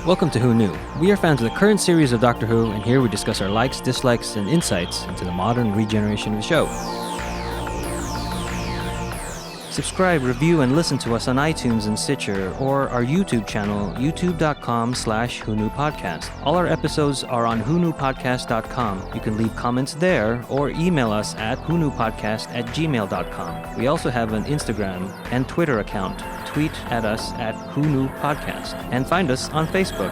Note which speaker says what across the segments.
Speaker 1: Welcome to Who Knew. We are fans of the current series of Doctor Who, and here we discuss our likes, dislikes, and insights into the modern regeneration of the show. Subscribe, review, and listen to us on iTunes and Stitcher, or our YouTube channel, youtube.com/WhoKnewPodcast. All our episodes are on whoknewpodcast.com. You can leave comments there, or email us at whoknewpodcast@gmail.com. We also have an Instagram and Twitter account. Tweet at us at whoknewpodcast, and find us on Facebook.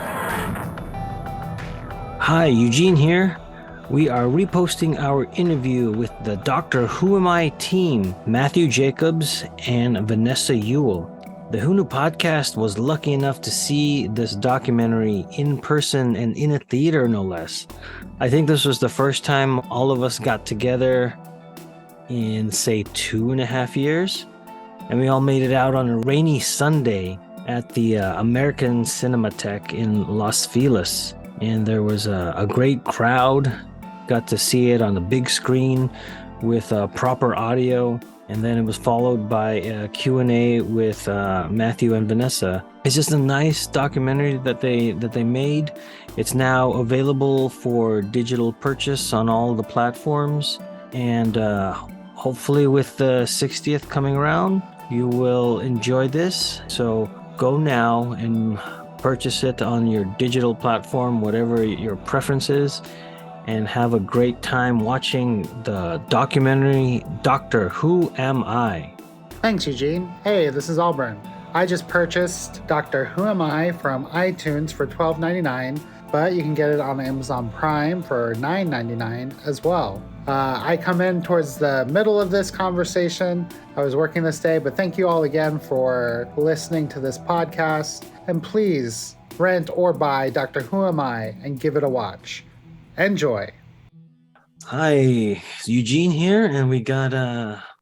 Speaker 1: Hi, Eugene here. We are reposting our interview with the Doctor Who Am I team, Matthew Jacobs and Vanessa Yuille. The Who Knew Podcast was lucky enough to see this documentary in person and in a theater, no less. I think this was the first time all of us got together in, say, 2.5 years. And we all made it out on a rainy Sunday at the American Cinematheque in Las Feliz. And there was a great crowd. Got to see it on the big screen with proper audio, and then it was followed by a Q&A with Matthew and Vanessa. It's just a nice documentary that they made. It's now available for digital purchase on all the platforms, and hopefully with the 60th coming around, you will enjoy this. So go now and purchase it on your digital platform, whatever your preference is, and have a great time watching the documentary Doctor Who Am I?
Speaker 2: Thanks, Eugene. Hey, this is Auburn. I just purchased Doctor Who Am I from iTunes for $12.99, but you can get it on Amazon Prime for $9.99 as well. I come in towards the middle of this conversation. I was working this day, but thank you all again for listening to this podcast. And please rent or buy Doctor Who Am I and give it a watch. Enjoy.
Speaker 1: Hi, Eugene here, and we got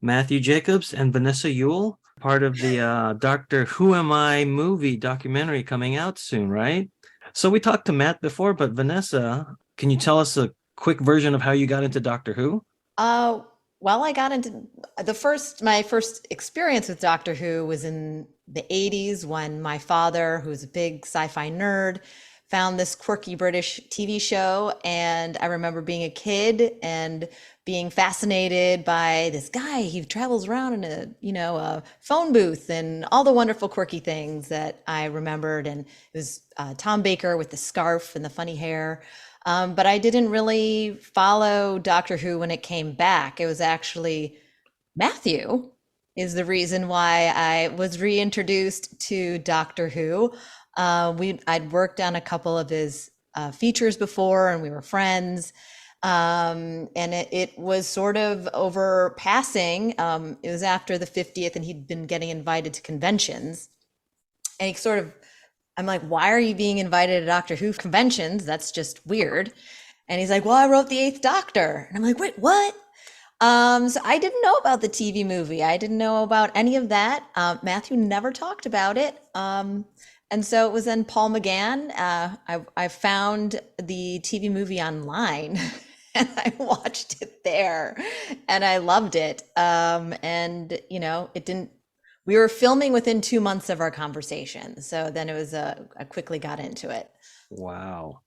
Speaker 1: Matthew Jacobs and Vanessa Yuille, part of the Doctor Who Am I movie documentary coming out soon, right? So we talked to Matt before, but Vanessa, can you tell us a quick version of how you got into Doctor Who?
Speaker 3: Well, I got into my first experience with Doctor Who was in the 80s when my father, who was a big sci-fi nerd, found this quirky British TV show. And I remember being a kid and being fascinated by this guy. He travels around in a phone booth and all the wonderful quirky things that I remembered. And it was Tom Baker with the scarf and the funny hair. But I didn't really follow Doctor Who when it came back. It was actually Matthew is the reason why I was reintroduced to Doctor Who. I'd worked on a couple of his features before, and we were friends. And it was sort of over passing. It was after the 50th, and he'd been getting invited to conventions. And I'm like, why are you being invited to Doctor Who conventions? That's just weird. And he's like, well, I wrote the 8th Doctor. And I'm like, wait, what? So I didn't know about the TV movie. I didn't know about any of that. Matthew never talked about it. And so it was then Paul McGann. I found the TV movie online and I watched it there and I loved it. We were filming within 2 months of our conversation. So then it was, I quickly got into it.
Speaker 1: Wow.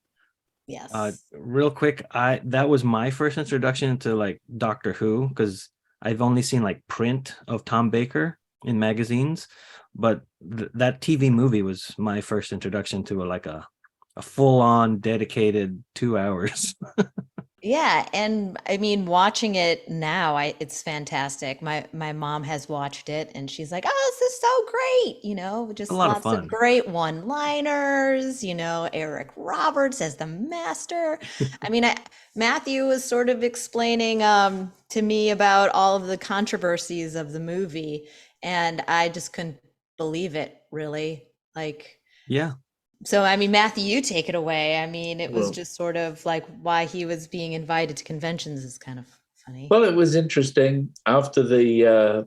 Speaker 3: Yes.
Speaker 1: Real quick, that was my first introduction to like Doctor Who, because I've only seen like print of Tom Baker in magazines, but that TV movie was my first introduction to a full-on dedicated 2 hours.
Speaker 3: Yeah, and I mean, watching it now, it's fantastic. My mom has watched it, and she's like, "Oh, this is so great!" Just
Speaker 1: A lot of
Speaker 3: lots
Speaker 1: fun.
Speaker 3: of great one-liners. Eric Roberts as the master. I mean, Matthew was sort of explaining to me about all of the controversies of the movie, and I just couldn't believe it, really.
Speaker 1: Yeah.
Speaker 3: So, I mean, Matthew, you take it away. I mean, it was just sort of like why he was being invited to conventions is kind of funny.
Speaker 4: Well, it was interesting. After the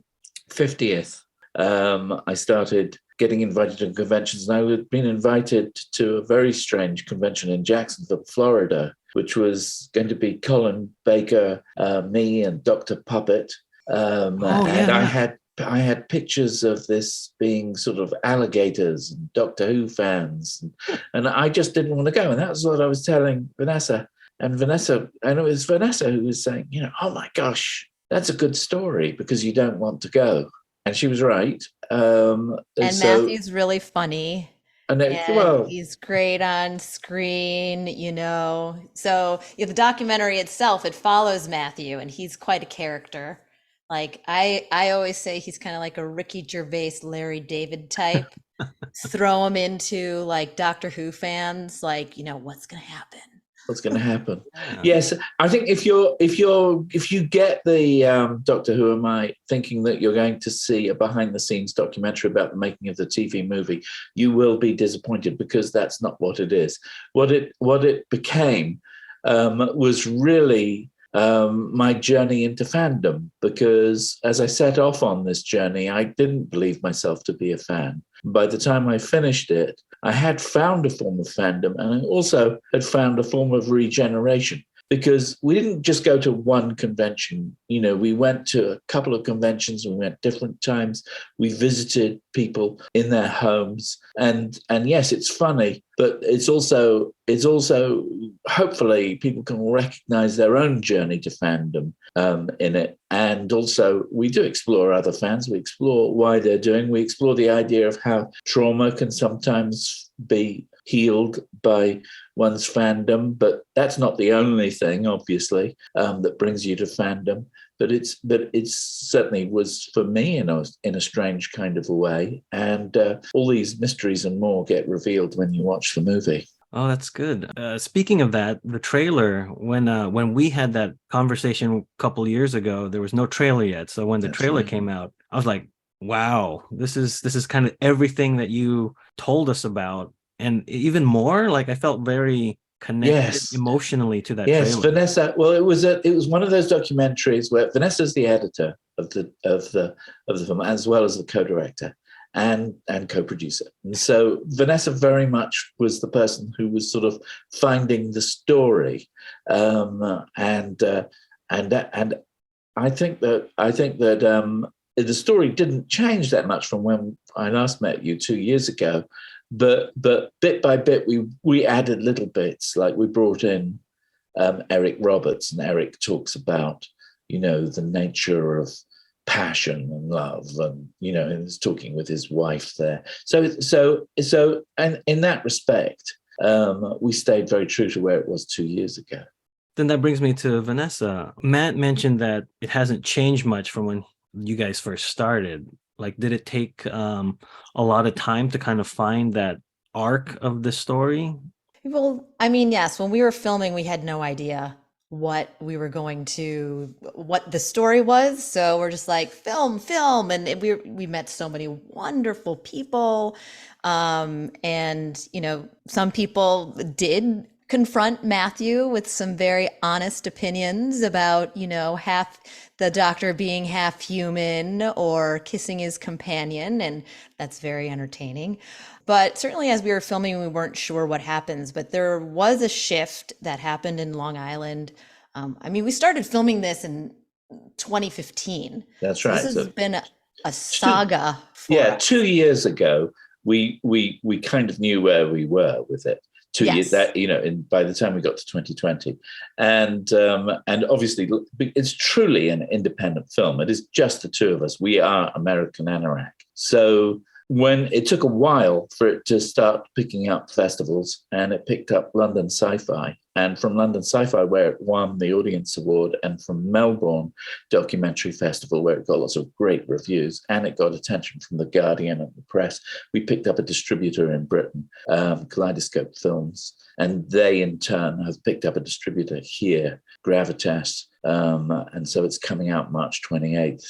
Speaker 4: 50th, I started getting invited to conventions, and I had been invited to a very strange convention in Jacksonville, Florida, which was going to be Colin Baker, me, and Dr. Puppet. And I had I had pictures of this being sort of alligators and Doctor Who fans, and I just didn't want to go. And that's what I was telling Vanessa. And it was Vanessa who was saying, oh my gosh, that's a good story because you don't want to go. And she was right.
Speaker 3: And Matthew's really funny.
Speaker 4: And
Speaker 3: he's great on screen, So the documentary itself, it follows Matthew, and he's quite a character. Like I always say he's kind of like a Ricky Gervais, Larry David type. Throw him into like Doctor Who fans, like, what's going to happen?
Speaker 4: What's going to happen? Yes, I think if you get the Doctor Who Am I thinking that you're going to see a behind the scenes documentary about the making of the TV movie, you will be disappointed because that's not what it is. What it became was really my journey into fandom, because as I set off on this journey, I didn't believe myself to be a fan. By the time I finished it, I had found a form of fandom, and I also had found a form of regeneration, because we didn't just go to one convention. We went to a couple of conventions, and we went different times. We visited people in their homes, and yes, it's funny, but it's also hopefully people can recognize their own journey to fandom in it. And also we do explore other fans. We explore why they're doing. We explore the idea of how trauma can sometimes be healed by one's fandom, but that's not the only thing, obviously, that brings you to fandom. But it's certainly was for me in a strange kind of a way. And all these mysteries and more get revealed when you watch the movie.
Speaker 1: Oh, that's good. Speaking of that, the trailer, when we had that conversation a couple years ago, there was no trailer yet. So when the trailer came out, I was like, wow, this is kind of everything that you told us about. And even more, like I felt very connected emotionally to that trailer.
Speaker 4: Vanessa. Well, it was one of those documentaries where Vanessa's the editor of the film, as well as the co-director and co-producer. And so Vanessa very much was the person who was sort of finding the story, and I think that the story didn't change that much from when I last met you 2 years ago. But bit by bit, we added little bits. Like we brought in Eric Roberts, and Eric talks about, the nature of passion and love, and he's talking with his wife there. So, and in that respect, we stayed very true to where it was 2 years ago.
Speaker 1: Then that brings me to Vanessa. Matt mentioned that it hasn't changed much from when you guys first started. Like, did it take a lot of time to kind of find that arc of the story?
Speaker 3: Well, I mean, yes, when we were filming, we had no idea what the story was. So we're just like, film. And we met so many wonderful people. And, some people did confront Matthew with some very honest opinions about, half the Doctor being half human or kissing his companion, and that's very entertaining. But certainly as we were filming, we weren't sure what happens, but there was a shift that happened in Long Island. We started filming this in 2015.
Speaker 4: That's right.
Speaker 3: This has been a saga for us.
Speaker 4: 2 years ago, we kind of knew where we were with it. 2 years that, by the time we got to 2020, and obviously it's truly an independent film. It is just the two of us. We are American Anorak. So when it took a while for it to start picking up festivals, and it picked up London Sci-Fi, and from London Sci-Fi, where it won the Audience Award, and from Melbourne Documentary Festival, where it got lots of great reviews, and it got attention from The Guardian and the press, we picked up a distributor in Britain, Kaleidoscope Films, and they in turn have picked up a distributor here, Gravitas, and so it's coming out March 28th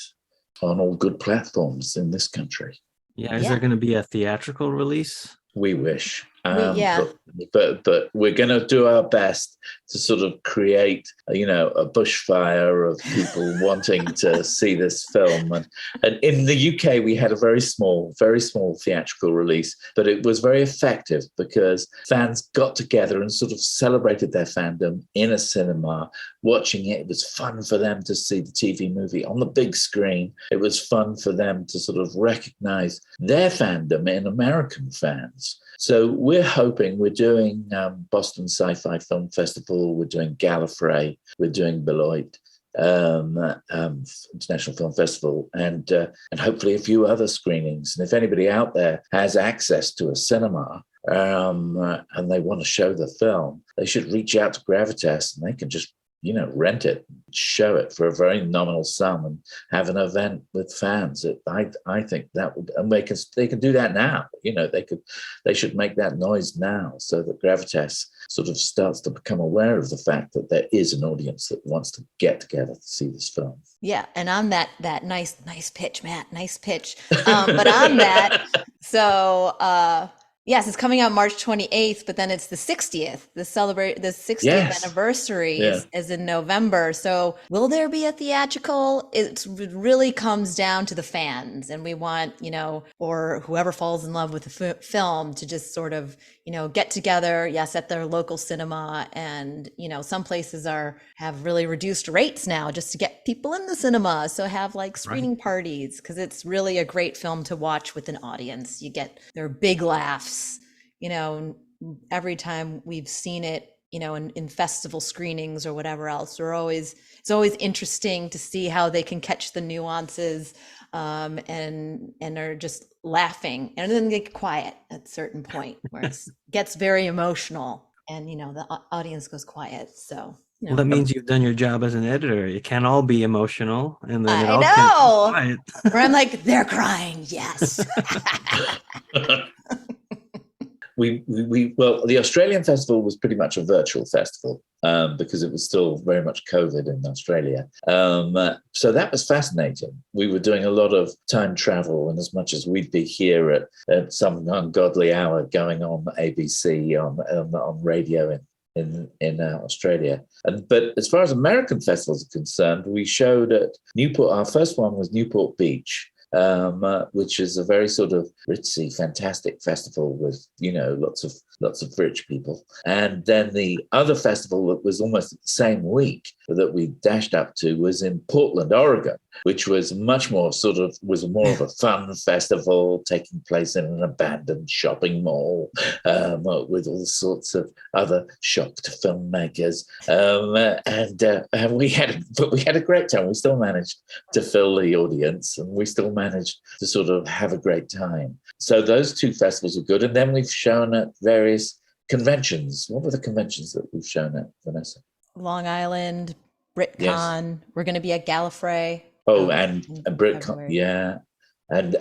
Speaker 4: on all good platforms in this country.
Speaker 1: Yeah, is there going to be a theatrical release?
Speaker 4: We wish.
Speaker 3: Yeah.
Speaker 4: But we're going to do our best to sort of create, a bushfire of people wanting to see this film. And in the UK, we had a very small theatrical release, but it was very effective because fans got together and sort of celebrated their fandom in a cinema, watching it. It was fun for them to see the TV movie on the big screen. It was fun for them to sort of recognize their fandom in American fans. So we're hoping, we're doing Boston Sci-Fi Film Festival, we're doing Gallifrey, we're doing Beloit International Film Festival, and hopefully a few other screenings. And if anybody out there has access to a cinema and they want to show the film, they should reach out to Gravitas, and they can just rent it, show it for a very nominal sum, and have an event with fans. I think that would, and they can do that now. They should make that noise now, so that Gravitas sort of starts to become aware of the fact that there is an audience that wants to get together to see this film.
Speaker 3: Yeah, and on that nice pitch, Matt, nice pitch. But on that, so. Yes, it's coming out March 28th, but then it's the 60th. The 60th anniversary is in November. So will there be a theatrical? It really comes down to the fans, and we want, or whoever falls in love with the film to just sort of, get together, at their local cinema. And, some places have really reduced rates now just to get people in the cinema. So have like screening parties, because it's really a great film to watch with an audience. You get their big laughs. Every time we've seen it, in festival screenings or whatever else, it's always interesting to see how they can catch the nuances, and are just laughing, and then they get quiet at a certain point where it gets very emotional, and the audience goes quiet. So
Speaker 1: well, that means you've done your job as an editor. It can't all be emotional, and then
Speaker 3: I know. Where I'm like, they're crying, yes.
Speaker 4: Well, the Australian festival was pretty much a virtual festival because it was still very much COVID in Australia. So that was fascinating. We were doing a lot of time travel, and as much as we'd be here at some ungodly hour going on ABC on radio in Australia. But as far as American festivals are concerned, we showed at Newport. Our first one was Newport Beach, which is a very sort of ritzy, fantastic festival with, lots of rich people. And then the other festival that was almost the same week that we dashed up to was in Portland, Oregon, which was much more was more of a fun festival taking place in an abandoned shopping mall with all sorts of other shocked filmmakers. And we had a great time. We still managed to fill the audience, and we still managed to sort of have a great time. So those two festivals were good. And then we've shown at various conventions. What were the conventions that we've shown at, Vanessa?
Speaker 3: Long Island, BritCon. Yes. We're going to be at Gallifrey.
Speaker 4: Oh, and BritCon, yeah. And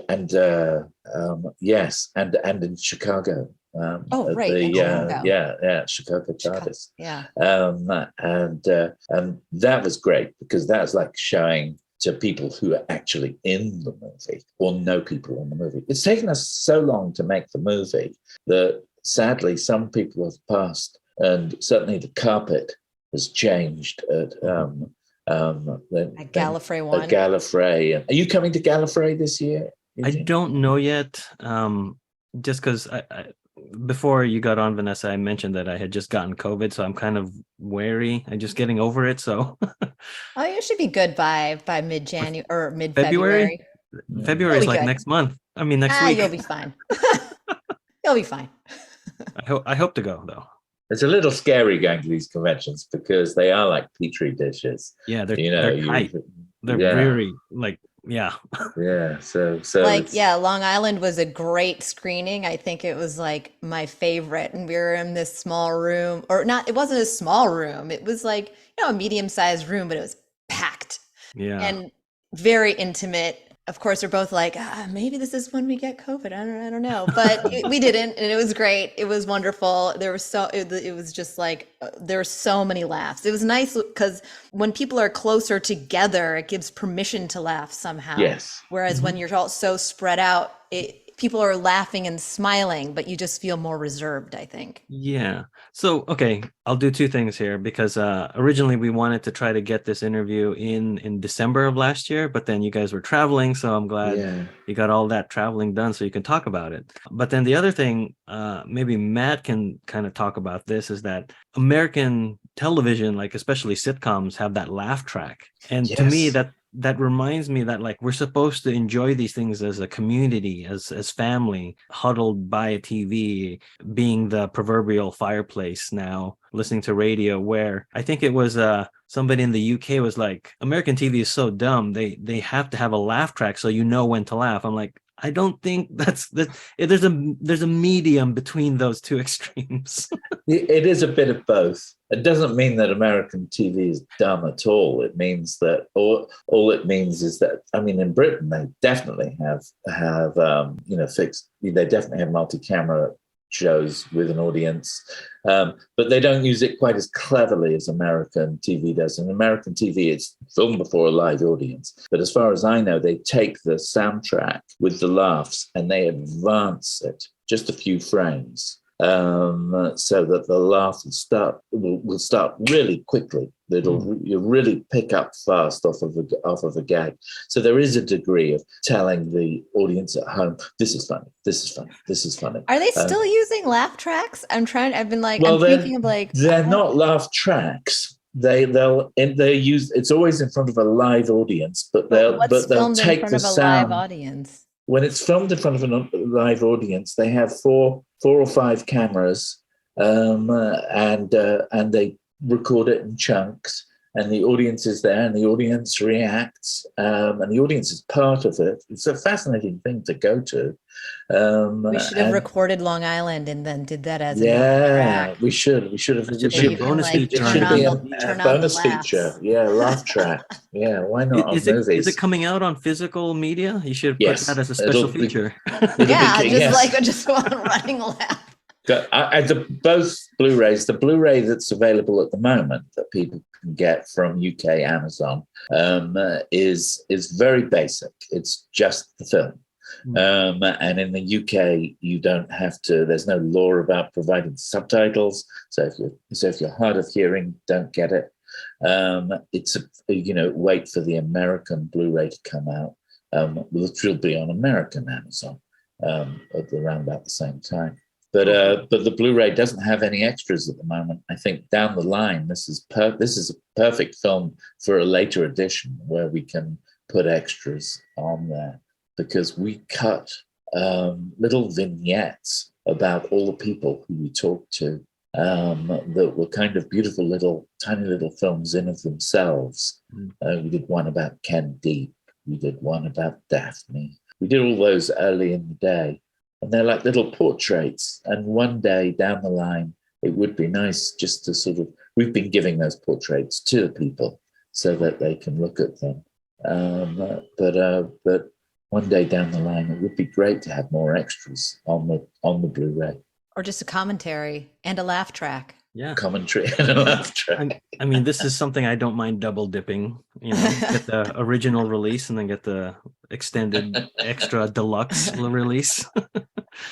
Speaker 4: yes, and in Chicago.
Speaker 3: Chicago.
Speaker 4: Chicago Tardis.
Speaker 3: Yeah.
Speaker 4: And that was great because that was like showing to people who are actually in the movie or know people in the movie. It's taken us so long to make the movie that sadly some people have passed, and certainly the carpet has changed at
Speaker 3: Gallifrey one.
Speaker 4: At Gallifrey. Are you coming to Gallifrey this year?
Speaker 1: I don't know yet. Just because before you got on, Vanessa, I mentioned that I had just gotten COVID, so I'm kind of wary. I'm just getting over it. So,
Speaker 3: oh, you should be good by mid-January or mid-February.
Speaker 1: February is like good. Next month. I mean, next week.
Speaker 3: You'll be fine. You'll be fine.
Speaker 1: I hope to go though.
Speaker 4: It's a little scary going to these conventions because they are like petri dishes.
Speaker 1: Yeah, they're tight. They're very like. Yeah.
Speaker 4: Yeah. So
Speaker 3: Long Island was a great screening. I think it was like my favorite. And we were in this small room, or not, it wasn't a small room. It was like, a medium-sized room, but it was packed.
Speaker 1: Yeah.
Speaker 3: And very intimate. Of course, we're both like, maybe this is when we get COVID. I don't know. But we didn't. And it was great. It was wonderful. It was just like, there were so many laughs. It was nice because when people are closer together, it gives permission to laugh somehow.
Speaker 4: Yes.
Speaker 3: Whereas when you're all so spread out, people are laughing and smiling, but you just feel more reserved, I think.
Speaker 1: Yeah. So, okay, I'll do two things here because originally we wanted to try to get this interview in December of last year, but then you guys were traveling, so I'm glad
Speaker 4: Yeah.
Speaker 1: you got all that traveling done so you can talk about it. But then the other thing, maybe Matt can kind of talk about this, is that American television, like especially sitcoms, have that laugh track. And to me,
Speaker 4: Yes.
Speaker 1: that reminds me that like we're supposed to enjoy these things as a community, as family, huddled by a TV, being the proverbial fireplace now, listening to radio, where I think it was somebody in the UK was like, American TV is so dumb, they have to have a laugh track so you know when to laugh. I'm like, I don't think that's there's a medium between those two extremes.
Speaker 4: It is a bit of both. It doesn't mean that American TV is dumb at all. It means that all it means is that, I mean, in Britain they definitely have fixed. They definitely have multi-camera shows with an audience, but they don't use it quite as cleverly as American TV does. In American TV, it's filmed before a live audience. But as far as I know, they take the soundtrack with the laughs and they advance it just a few frames, so that the laugh will start really quickly. You really pick up fast off of a gag. So there is a degree of telling the audience at home, this is funny, this is funny, this is funny.
Speaker 3: Are they still using laugh tracks? I'm thinking of like,
Speaker 4: they're not laugh tracks. They'll use, it's always in front of a live audience, but they'll take the sound.
Speaker 3: Live audience?
Speaker 4: When it's filmed in front of a live audience, they have four or five cameras, and they record it in chunks, and the audience is there, and the audience reacts, and the audience is part of it. It's a fascinating thing to go to.
Speaker 3: We should have recorded Long Island and then did that as
Speaker 4: a bonus feature. Yeah, laugh track. Yeah, why not?
Speaker 1: Is it coming out on physical media? You should put that as a special feature.
Speaker 3: Just go on running laugh.
Speaker 4: Both Blu-rays, the Blu-ray that's available at the moment that people can get from UK Amazon is very basic. It's just the film. And in the UK, you don't have to. There's no law about providing subtitles. So if you're hard of hearing, don't get it. Wait for the American Blu-ray to come out, which will be on American Amazon at around about the same time. But the Blu-ray doesn't have any extras at the moment. I think down the line, this is a perfect film for a later edition where we can put extras on there, because we cut little vignettes about all the people who we talked to, that were kind of beautiful tiny little films in of themselves. We did one about Ken Deep. We did one about Daphne. We did all those early in the day. And they're like little portraits. And one day down the line, it would be nice just to we've been giving those portraits to the people so that they can look at them. But one day down the line, it would be great to have more extras on the Blu-ray.
Speaker 3: Or just a commentary and a laugh track.
Speaker 1: Yeah,
Speaker 4: commentary and a laugh track.
Speaker 1: I mean, this is something I don't mind double dipping. Get the original release and then get the extended extra deluxe release.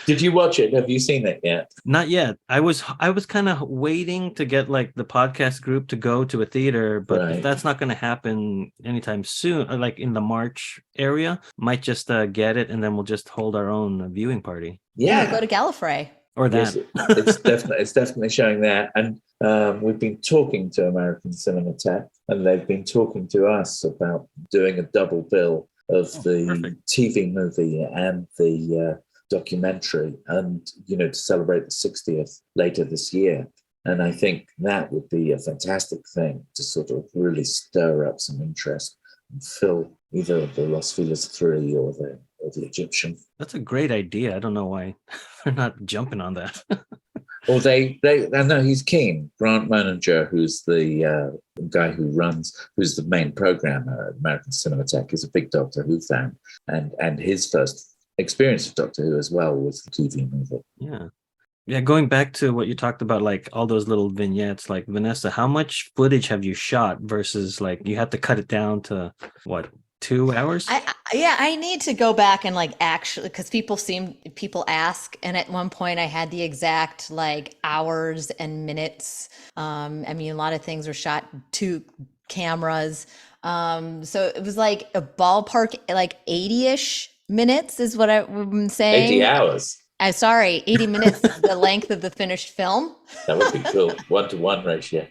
Speaker 4: Did you watch it? Have you seen it yet?
Speaker 1: Not yet. I was kind of waiting to get like the podcast group to go to a theater, but if that's not going to happen anytime soon, or like in the March area, might just get it and then we'll just hold our own viewing party.
Speaker 3: Yeah, go to Gallifrey.
Speaker 1: Or that.
Speaker 4: Yes, it's definitely showing that. And we've been talking to American Cinematheque, and they've been talking to us about doing a double bill of the TV movie and the documentary, and to celebrate the 60th later this year. And I think that would be a fantastic thing to sort of really stir up some interest and fill either the Los Feliz 3 or the Egyptian.
Speaker 1: That's a great idea. I don't know why they're not jumping on that.
Speaker 4: Or I know he's keen. Grant Moninger, who's the guy who's the main programmer at American Cinematheque, is a big Doctor Who fan, and his first experience of Doctor Who as well was the TV movie.
Speaker 1: Yeah, going back to what you talked about, like all those little vignettes, like Vanessa, how much footage have you shot versus like you had to cut it down to what, 2 hours?
Speaker 3: I need to go back and like actually, because people ask, and at one point I had the exact like hours and minutes. I mean, a lot of things were shot 2 cameras. So it was like a ballpark, like 80-ish minutes is what I'm
Speaker 4: 80
Speaker 3: saying.
Speaker 4: hours.
Speaker 3: I'm sorry, 80 minutes is the length of the finished film.
Speaker 4: That would be cool. 1-to-1 ratio.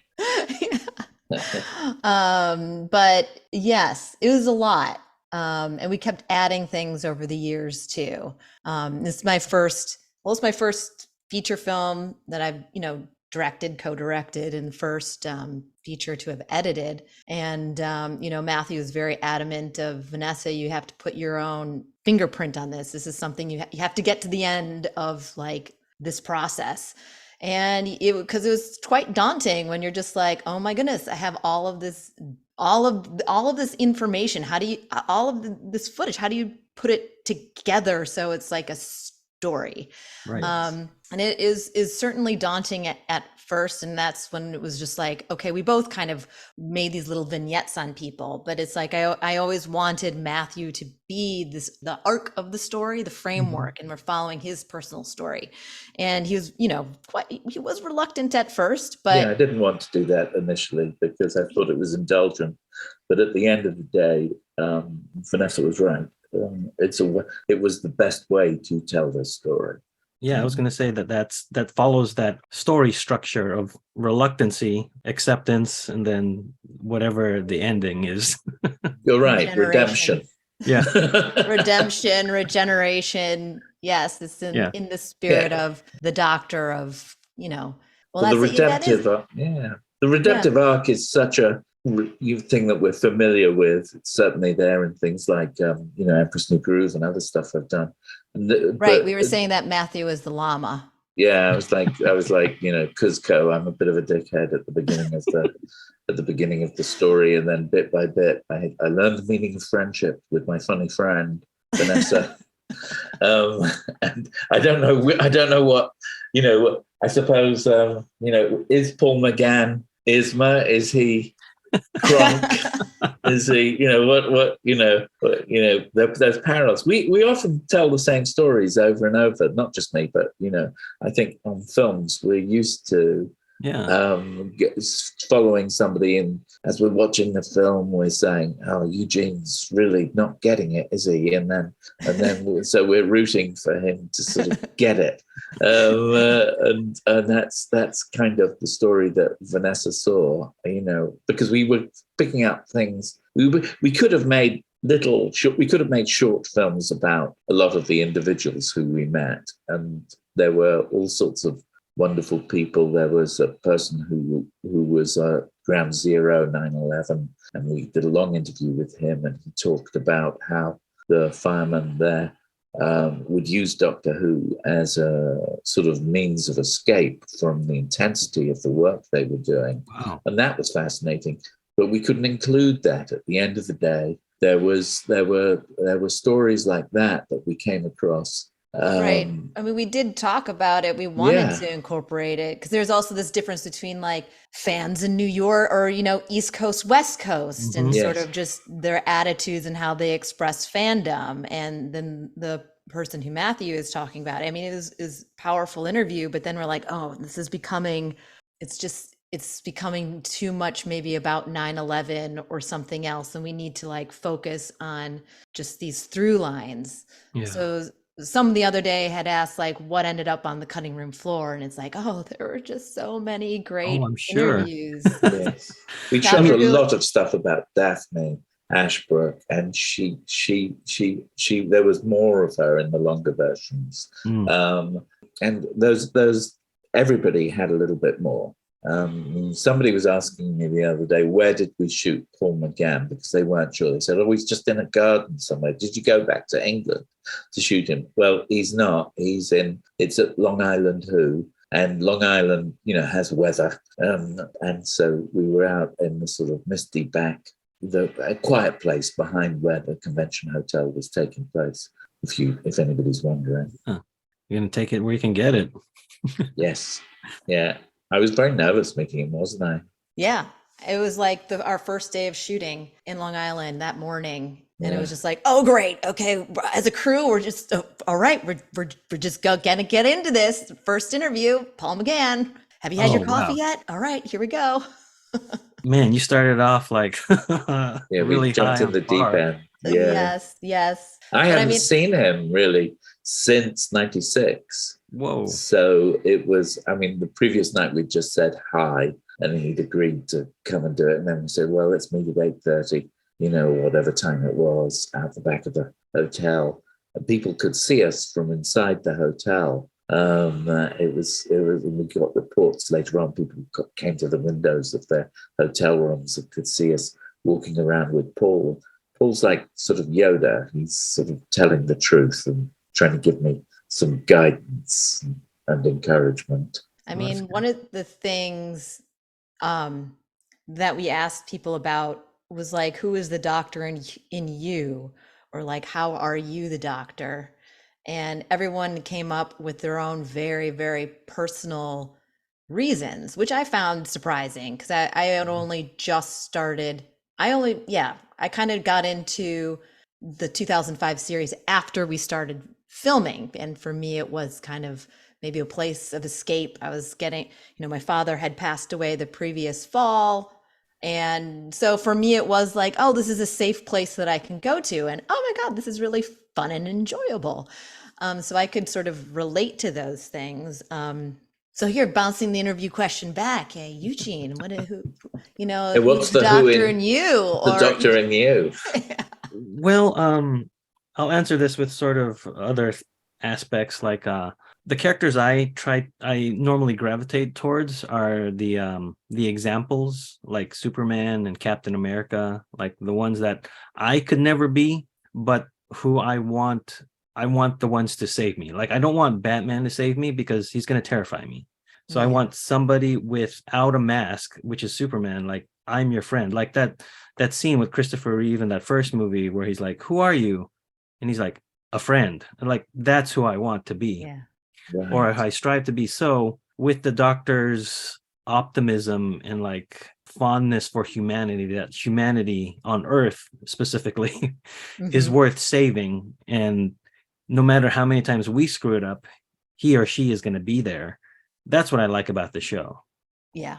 Speaker 3: But yes, it was a lot. And we kept adding things over the years too. This is my first feature film that I've, directed, co-directed, and first feature to have edited. And Matthew is very adamant of, Vanessa, you have to put your own fingerprint on this. This is something you have to get to the end of like this process. And because it was quite daunting when you're just like, oh my goodness, I have all of this information. How do you, this footage, how do you put it together so it's like a story?
Speaker 1: Right.
Speaker 3: And it is certainly daunting at first. And that's when it was just like, okay, we both kind of made these little vignettes on people, but it's like, I always wanted Matthew to be the arc of the story, the framework, and we're following his personal story. And he was, he was reluctant at first, but
Speaker 4: yeah, I didn't want to do that initially because I thought it was indulgent. But at the end of the day, Vanessa was right. It was the best way to tell this story.
Speaker 1: Yeah, I was going to say that follows that story structure of reluctancy, acceptance, and then whatever the ending is.
Speaker 4: You're right. Redemption.
Speaker 1: Yeah.
Speaker 3: Redemption, regeneration. Yes, it's in the spirit of the Doctor of, well,
Speaker 4: the redemptive the redemptive arc is such a thing that we're familiar with. It's certainly there in things like Empress New Groove and other stuff I've done.
Speaker 3: We were saying that Matthew is the llama.
Speaker 4: Yeah, I was like Cuzco. I'm a bit of a dickhead at the beginning of the story, and then bit by bit, I learned the meaning of friendship with my funny friend Vanessa. And I don't know what I suppose is Paul McGann Isma? Is he Kronk? Is he, there's parallels. We often tell the same stories over and over, not just me, but, I think on films, we're used to following somebody, and as we're watching the film, we're saying, "Oh, Eugene's really not getting it, is he?" And then so we're rooting for him to sort of get it, and that's kind of the story that Vanessa saw, because we were picking up things. We could have made short films about a lot of the individuals who we met, and there were all sorts of wonderful people. There was a person who was Ground Zero 9/11, and we did a long interview with him, and he talked about how the firemen there would use Doctor Who as a sort of means of escape from the intensity of the work they were doing.
Speaker 1: Wow.
Speaker 4: And that was fascinating. But we couldn't include that. At the end of the day, there were stories like that we came across.
Speaker 3: Right. I mean, we did talk about it. We wanted to incorporate it because there's also this difference between like fans in New York or, East Coast, West Coast, and sort of just their attitudes and how they express fandom. And then the person who Matthew is talking about, I mean, it is powerful interview, but then we're like, oh, this is becoming too much maybe about 9/11 or something else. And we need to like focus on just these through lines. Yeah. So some the other day had asked like what ended up on the cutting room floor, and it's like, oh, there were just so many great interviews.
Speaker 4: Yes. We shot a lot of stuff about Daphne Ashbrook, and she there was more of her in the longer versions. And those everybody had a little bit more. Somebody was asking me the other day, where did we shoot Paul McGann? Because they weren't sure. They said, oh, he's just in a garden somewhere. Did you go back to England to shoot him? Well, he's not. It's at Long Island Who, and Long Island, has weather. And so we were out in the sort of misty back, a quiet place behind where the convention hotel was taking place, if anybody's wondering.
Speaker 1: Huh. You're going to take it where you can get it.
Speaker 4: Yes. Yeah. I was very nervous making it, wasn't I?
Speaker 3: Yeah. It was like our first day of shooting in Long Island that morning. And it was just like, oh, great. Okay. As a crew, we're just, all right. We're just gonna get into this. First interview, Paul McGann. Have you had your coffee yet? All right, here we go.
Speaker 1: Man, you started off like really
Speaker 4: we jumped
Speaker 1: high
Speaker 4: in
Speaker 1: on
Speaker 4: the
Speaker 1: the
Speaker 4: deep
Speaker 1: bar.
Speaker 4: end. Yeah.
Speaker 3: Yes.
Speaker 4: I
Speaker 3: But
Speaker 4: haven't seen him really since 96.
Speaker 1: Whoa.
Speaker 4: So it was, I mean, the previous night we just said hi and he'd agreed to come and do it. And then we said, well, let's meet at 8:30, whatever time it was, out the back of the hotel. And people could see us from inside the hotel. It was, we got reports later on. People came to the windows of their hotel rooms and could see us walking around with Paul. Paul's like sort of Yoda. He's sort of telling the truth and trying to give me some guidance and encouragement.
Speaker 3: I mean, one of the things that we asked people about was like, who is the doctor in you? Or like, how are you the doctor? And everyone came up with their own very, very personal reasons, which I found surprising because I had only just started. I kind of got into the 2005 series after we started filming. And for me, it was kind of maybe a place of escape. I was getting, my father had passed away the previous fall. And so for me, it was like, oh, this is a safe place that I can go to. And oh my God, this is really fun and enjoyable. So I could sort of relate to those things. So here, bouncing the interview question back. Hey, Eugene, what's
Speaker 4: the
Speaker 3: doctor in you?
Speaker 4: The doctor in you.
Speaker 1: Well, I'll answer this with sort of other aspects, like the characters I normally gravitate towards are the examples like Superman and Captain America, like the ones that I could never be, but who I want the ones to save me. Like I don't want Batman to save me because he's going to terrify me. So I want somebody without a mask, which is Superman, like I'm your friend. Like that scene with Christopher Reeve in that first movie where he's like, "Who are you?" And he's like, "A friend." And like that's who I want to be.
Speaker 3: Yeah.
Speaker 4: Right.
Speaker 1: Or I strive to be. So with the doctor's optimism and like fondness for humanity, that humanity on Earth specifically is worth saving. And no matter how many times we screw it up, he or she is going to be there. That's what I like about the show.
Speaker 3: Yeah.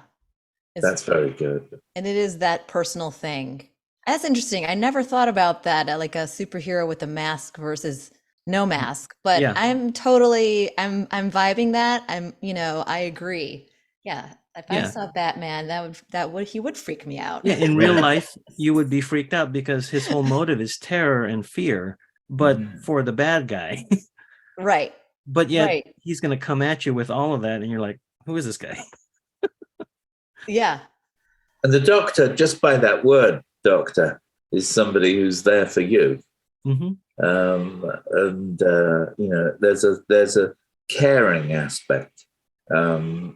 Speaker 4: That's very good.
Speaker 3: And it is that personal thing. That's interesting. I never thought about that, like a superhero with a mask versus no mask, but
Speaker 1: Yeah.
Speaker 3: I'm vibing that. I agree. Yeah. If I saw Batman, he would freak me out.
Speaker 1: Yeah. In real life, you would be freaked out because his whole motive is terror and fear, but for the bad guy.
Speaker 3: Right.
Speaker 1: But yet he's going to come at you with all of that. And you're like, who is this guy?
Speaker 3: Yeah.
Speaker 4: And the doctor, just by that word, doctor, is somebody who's there for you. There's a caring aspect.
Speaker 1: Well,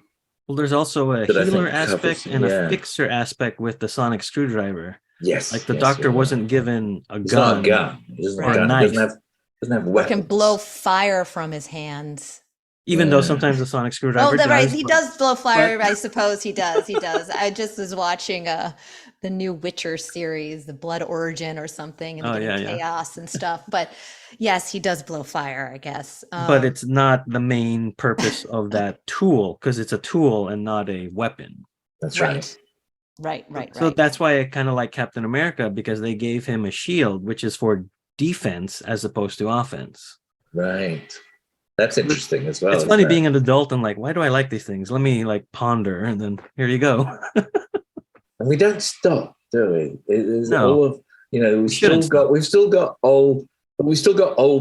Speaker 1: there's also a healer aspect and a fixer aspect with the sonic screwdriver.
Speaker 4: Yes.
Speaker 1: Like the doctor wasn't given a gun.
Speaker 4: It's not a gun.
Speaker 1: Or a knife.
Speaker 4: Doesn't have weapons.
Speaker 3: Or can blow fire from his hands.
Speaker 1: Even though sometimes the sonic screwdriver does.
Speaker 3: Right. He does blow fire. I suppose he does. I just was watching the new Witcher series, the Blood Origin or something, and chaos and stuff. But yes, he does blow fire, I guess.
Speaker 1: But it's not the main purpose of that tool because it's a tool and not a weapon.
Speaker 4: That's right.
Speaker 3: Right.
Speaker 1: So that's why I kind of like Captain America, because they gave him a shield, which is for defense as opposed to offense.
Speaker 4: Right. That's interesting as well.
Speaker 1: It's funny being an adult and like, why do I like these things? Let me like ponder, and then here you go.
Speaker 4: And we don't stop, do we? It is all of we've still got old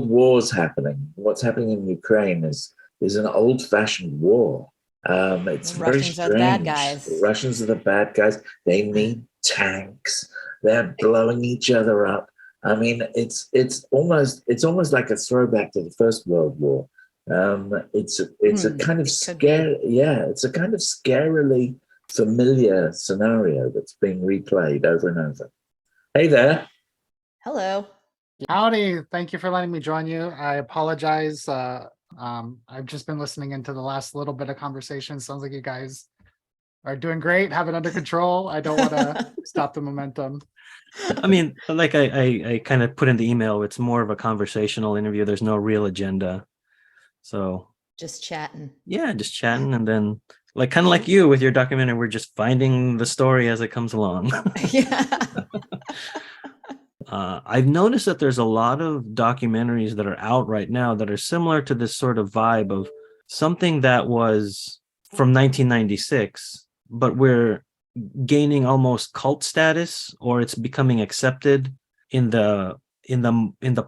Speaker 4: wars happening. What's happening in Ukraine is an old-fashioned war. It's very strange.
Speaker 3: Russians are the bad guys.
Speaker 4: The Russians are the bad guys. They need tanks. They're blowing each other up. I mean, it's almost like a throwback to the First World War. It's a kind of scary, it's a kind of scarily familiar scenario that's being replayed over and over. Hey there.
Speaker 3: Hello.
Speaker 2: Howdy. Thank you for letting me join you. I apologize. I've just been listening into the last little bit of conversation. Sounds like you guys are doing great, have it under control. I don't want to stop the momentum.
Speaker 1: I mean, like I kind of put in the email, it's more of a conversational interview. There's no real agenda. So
Speaker 3: Just chatting.
Speaker 1: yeah, just chatting, and then like kind of like you with your documentary, we're just finding the story as it comes along.
Speaker 3: Yeah.
Speaker 1: I've noticed that there's a lot of documentaries that are out right now that are similar to this sort of vibe of something that was from 1996, but we're gaining almost cult status, or it's becoming accepted in the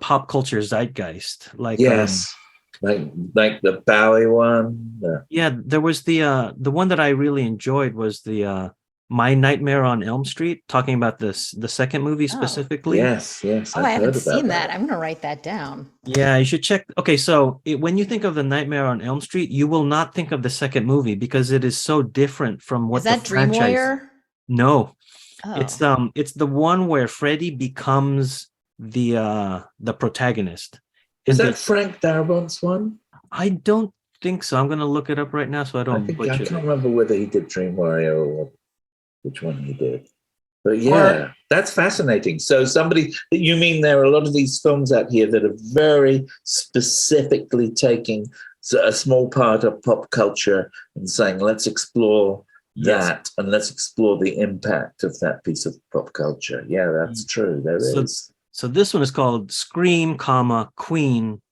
Speaker 1: pop culture zeitgeist. Like
Speaker 4: Yes, like the Bowie one.
Speaker 1: yeah, there was the one that I really enjoyed was the My Nightmare on Elm Street, talking about the second movie
Speaker 3: Oh.
Speaker 1: specifically.
Speaker 4: Yes,
Speaker 3: Oh, I haven't seen that. I'm gonna write that down.
Speaker 1: Yeah, you should check. Okay, so when you think of the Nightmare on Elm Street, you will not think of the second movie because it is so different from what
Speaker 3: Is that
Speaker 1: the franchise.
Speaker 3: Dream
Speaker 1: No,
Speaker 3: Oh.
Speaker 1: it's the one where Freddy becomes the protagonist.
Speaker 4: Is
Speaker 1: And
Speaker 4: that Frank Darabont's one?
Speaker 1: I don't think so. I'm gonna look it up right now so I
Speaker 4: I
Speaker 1: don't
Speaker 4: think I
Speaker 1: butcher
Speaker 4: can't
Speaker 1: it.
Speaker 4: remember whether he did Dream Warrior or which one he did. But
Speaker 2: Or-
Speaker 4: yeah, that's fascinating. So you mean there are a lot of these films out here that are very specifically taking a small part of pop culture and saying, let's explore
Speaker 1: Yes.
Speaker 4: that and let's explore the impact of that piece of pop culture. Yeah, that's true. There is.
Speaker 1: So this one is called Scream, Queen, !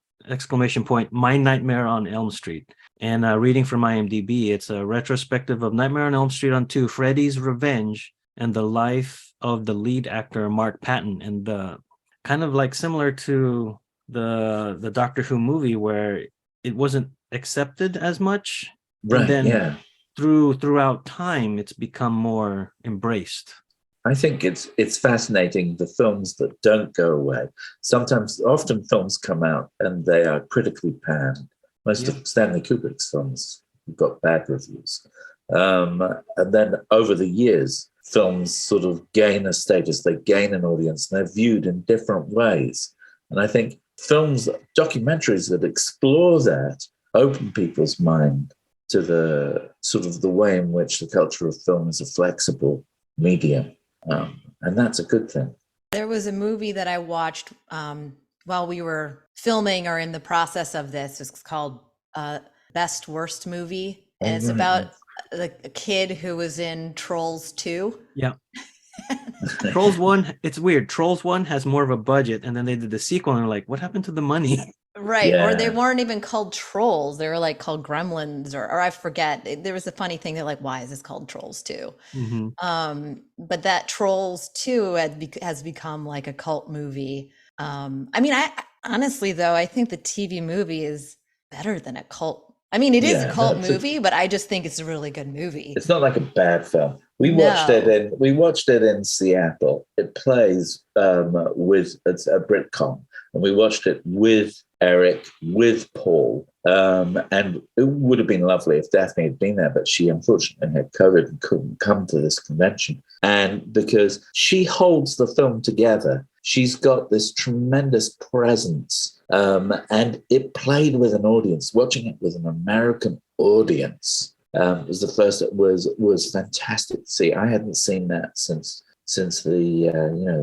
Speaker 1: My Nightmare on Elm Street. And reading from IMDb, it's a retrospective of Nightmare on Elm Street on 2, Freddy's Revenge, and the life of the lead actor Mark Patton. And kind of like similar to the Doctor Who movie where it wasn't accepted as much.
Speaker 4: Right,
Speaker 1: And then
Speaker 4: yeah.
Speaker 1: throughout time, it's become more embraced.
Speaker 4: I think it's fascinating, the films that don't go away. Often films come out and they are critically panned. Most of Stanley Kubrick's films got bad reviews. And then over the years, films sort of gain a status, they gain an audience, and they're viewed in different ways. And I think documentaries that explore that open people's mind to the sort of the way in which the culture of film is a flexible medium. And that's a good thing.
Speaker 3: There was a movie that I watched while we were filming or in the process of this. It's called Best Worst Movie. And it's about a kid who was in Trolls 2.
Speaker 1: Yeah. Trolls 1, it's weird. Trolls 1 has more of a budget, and then they did the sequel and they're like, what happened to the money?
Speaker 3: Right.
Speaker 4: Yeah.
Speaker 3: Or they weren't even called Trolls. They were like called Gremlins or I forget. There was a funny thing. They're like, why is this called Trolls 2?
Speaker 1: Mm-hmm.
Speaker 3: But that Trolls 2 has become like a cult movie. I mean, I honestly, though, I think the TV movie is better than a cult. I mean, it is a cult movie, but I just think it's a really good movie.
Speaker 4: It's not like a bad film. We watched it in Seattle. It plays it's a Britcom, and we watched it with Eric, with Paul, and it would have been lovely if Daphne had been there, but she unfortunately had COVID and couldn't come to this convention. And because she holds the film together, she's got this tremendous presence, and it played with an audience. Watching it with an American audience was the first. That was fantastic to see. I hadn't seen that since the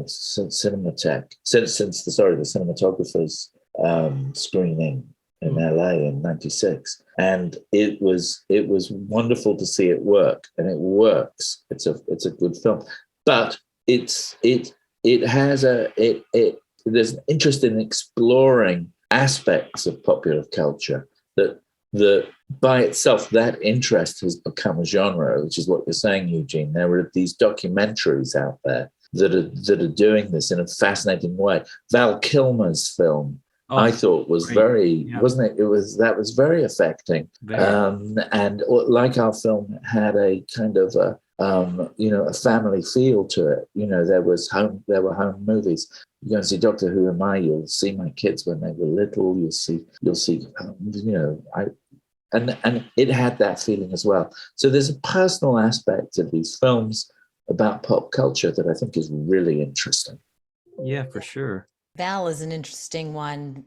Speaker 4: Cinematheque, since the cinematographer's screening in LA in '96, and it was wonderful to see it work, and it works. It's a good film, but there's an interest in exploring aspects of popular culture that by itself, that interest has become a genre, which is what you're saying, Eugene. There are these documentaries out there that are doing this in a fascinating way. Val Kilmer's film, I thought was wasn't it? That was very affecting. And like our film had a kind of a family feel to it. There were home movies. You go and see Doctor Who Am I? You'll see my kids when they were little. You'll see. And it had that feeling as well. So there's a personal aspect of these films about pop culture that I think is really interesting.
Speaker 1: Yeah, for sure.
Speaker 3: Val is an interesting one.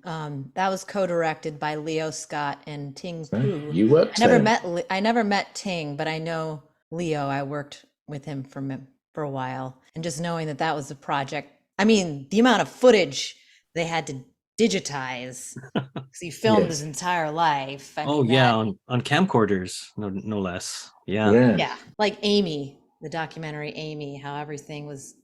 Speaker 3: That was co-directed by Leo Scott and Ting Pu.
Speaker 4: You worked
Speaker 3: I never met Ting, but I know Leo. I worked with him for a while, and just knowing that that was a project. I mean, the amount of footage they had to digitize because he filmed his entire life. I mean, that,
Speaker 1: on camcorders, no less.
Speaker 3: yeah, like Amy, the documentary Amy, how everything was,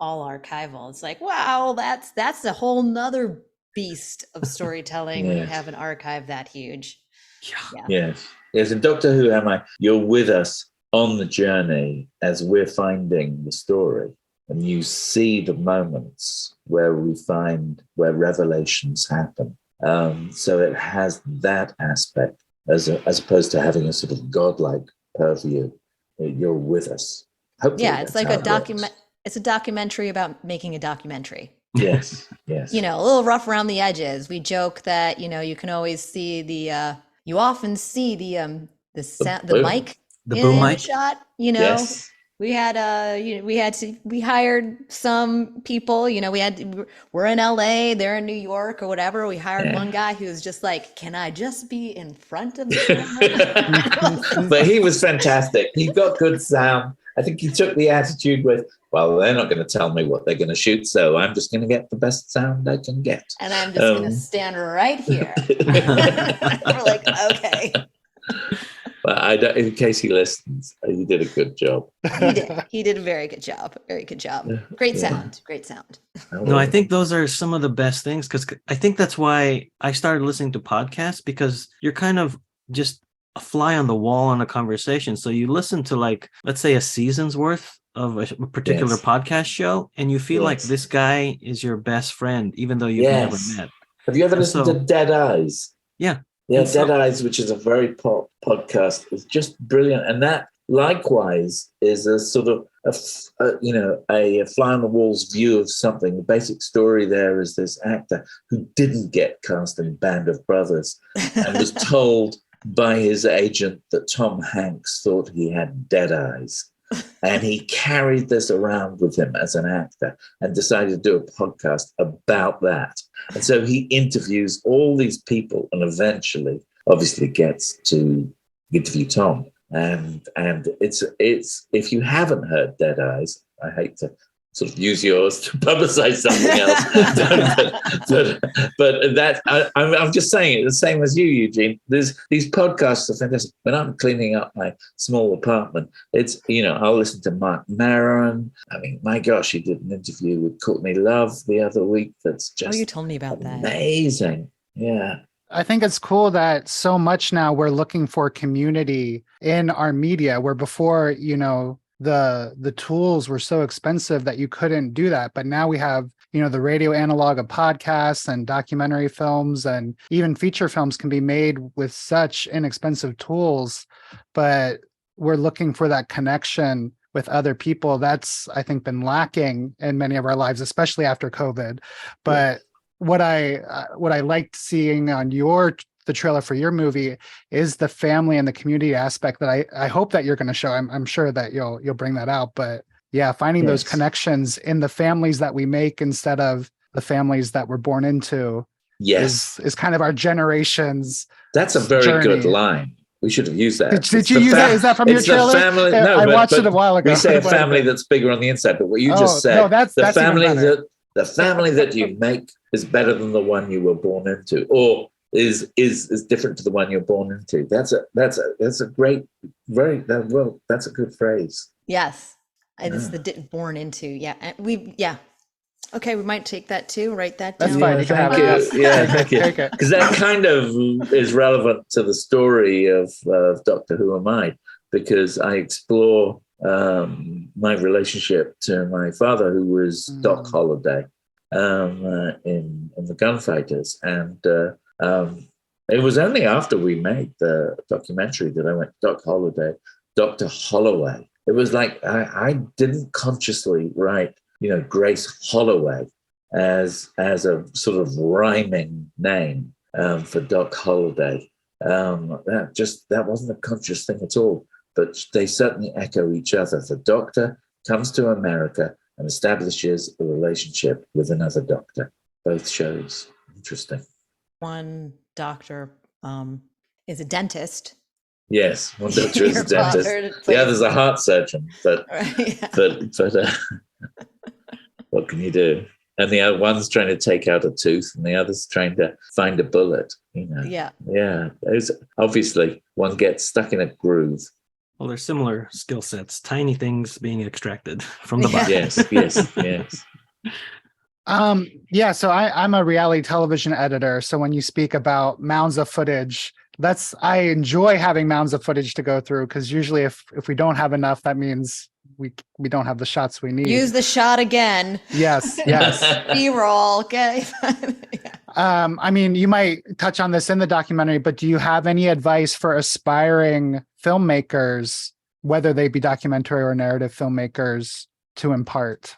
Speaker 3: all archival. It's like, wow, that's a whole nother beast of storytelling when you have an archive that huge.
Speaker 4: Yes. And Doctor Who, you're with us on the journey as we're finding the story, and you see the moments where revelations happen. So it has that aspect as opposed to having a sort of godlike purview. You're with us. Hopefully
Speaker 3: it's like it's a documentary about making a documentary.
Speaker 4: Yes.
Speaker 3: A little rough around the edges. We joke that, you can always see you often see the mic,
Speaker 1: the boom mic
Speaker 3: shot,
Speaker 4: Yes.
Speaker 3: We hired some people, we're in LA, they're in New York or whatever. We hired one guy who was just like, can I just be in front of the camera?
Speaker 4: But he was fantastic. He got good sound. I think he took the attitude with, well, they're not going to tell me what they're going to shoot, so I'm just going to get the best sound I can get.
Speaker 3: And I'm just going to stand right here. We're like, okay.
Speaker 4: But in case he listens, he did a good job.
Speaker 3: He did a very good job. Very good job. Great sound.
Speaker 1: No, I think those are some of the best things, because I think that's why I started listening to podcasts, because you're kind of just a fly on the wall in a conversation. So you listen to, like, let's say a season's worth of a particular podcast show, and you feel like this guy is your best friend, even though you've never met.
Speaker 4: Have you ever listened to Dead Eyes?
Speaker 1: Yeah.
Speaker 4: Yeah, Dead Eyes, which is a very pop podcast, is just brilliant. And that, likewise, is a sort of a fly on the wall's view of something. The basic story there is this actor who didn't get cast in Band of Brothers and was told by his agent that Tom Hanks thought he had dead eyes. And he carried this around with him as an actor and decided to do a podcast about that. And so he interviews all these people and eventually, obviously, gets to interview Tom. And it's if you haven't heard Dead Eyes, I hate to sort of use yours to publicize something else, but that I'm just saying it the same as you, Eugene. There's these podcasts are fantastic. When I'm cleaning up my small apartment, it's I'll listen to Mark Maron. I mean, my gosh, he did an interview with Courtney Love the other week. That's just
Speaker 3: you told me about that.
Speaker 4: Amazing, yeah.
Speaker 2: I think it's cool that so much now we're looking for community in our media, where before, the tools were so expensive that you couldn't do that. But now we have, the radio analog of podcasts and documentary films, and even feature films can be made with such inexpensive tools. But we're looking for that connection with other people. That's, I think, been lacking in many of our lives, especially after COVID. But what I liked seeing on the trailer for your movie is the family and the community aspect that I hope that you're going to show. I'm sure that you'll bring that out. But yeah, finding those connections in the families that we make instead of the families that we're born into is kind of our generation's
Speaker 4: That's a very good line. We should have used that.
Speaker 2: Did you use that? Is that from your trailer?
Speaker 4: Family,
Speaker 2: I watched it a while ago.
Speaker 4: We say a family that's bigger on the inside, but what you just said, that's the family that you make is better than the one you were born into, or is different to the one you're born into. That's a great, that's a good phrase.
Speaker 3: Yes, it's the born into. Yeah, okay, we might take that too. Write that down.
Speaker 2: That's fine.
Speaker 4: Thank you. Because that kind of is relevant to the story of Doctor Who Am I, because I explore my relationship to my father, who was Doc Holliday in the Gunfighters, and it was only after we made the documentary that I went, Doc Holliday, Dr. Holloway. It was like I didn't consciously write, Grace Holloway as a sort of rhyming name for Doc Holliday. That wasn't a conscious thing at all. But they certainly echo each other. The doctor comes to America and establishes a relationship with another doctor. Both shows. Interesting.
Speaker 3: One doctor is a dentist,
Speaker 4: Yes, one doctor is a
Speaker 3: Your
Speaker 4: dentist.
Speaker 3: father
Speaker 4: The
Speaker 3: plays-
Speaker 4: other's a heart surgeon. But
Speaker 3: Right, yeah.
Speaker 4: but what can you do? And the other one's trying to take out a tooth, and the other's trying to find a bullet.
Speaker 3: Yeah.
Speaker 4: Yeah. There's obviously one gets stuck in a groove.
Speaker 1: Well, there's similar skill sets, tiny things being extracted from the body.
Speaker 4: Yes.
Speaker 2: Yeah, so I'm a reality television editor. So when you speak about mounds of footage, I enjoy having mounds of footage to go through, because usually if we don't have enough, that means we don't have the shots we need.
Speaker 3: Use the shot again.
Speaker 2: Yes.
Speaker 3: B-roll. Okay.
Speaker 2: I mean, you might touch on this in the documentary, but do you have any advice for aspiring filmmakers, whether they be documentary or narrative filmmakers, to impart?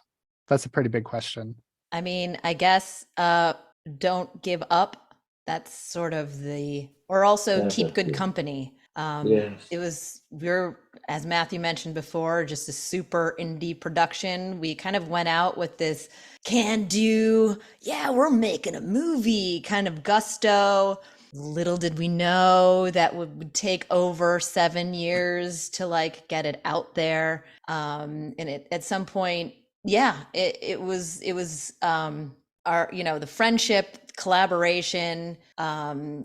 Speaker 2: That's a pretty big question.
Speaker 3: I mean, I guess don't give up. That's sort of or also keep good company. We're, as Matthew mentioned before, just a super indie production. We kind of went out with this we're making a movie kind of gusto. Little did we know that would take over 7 years to like get it out there. And at some point, it was our, the friendship, collaboration,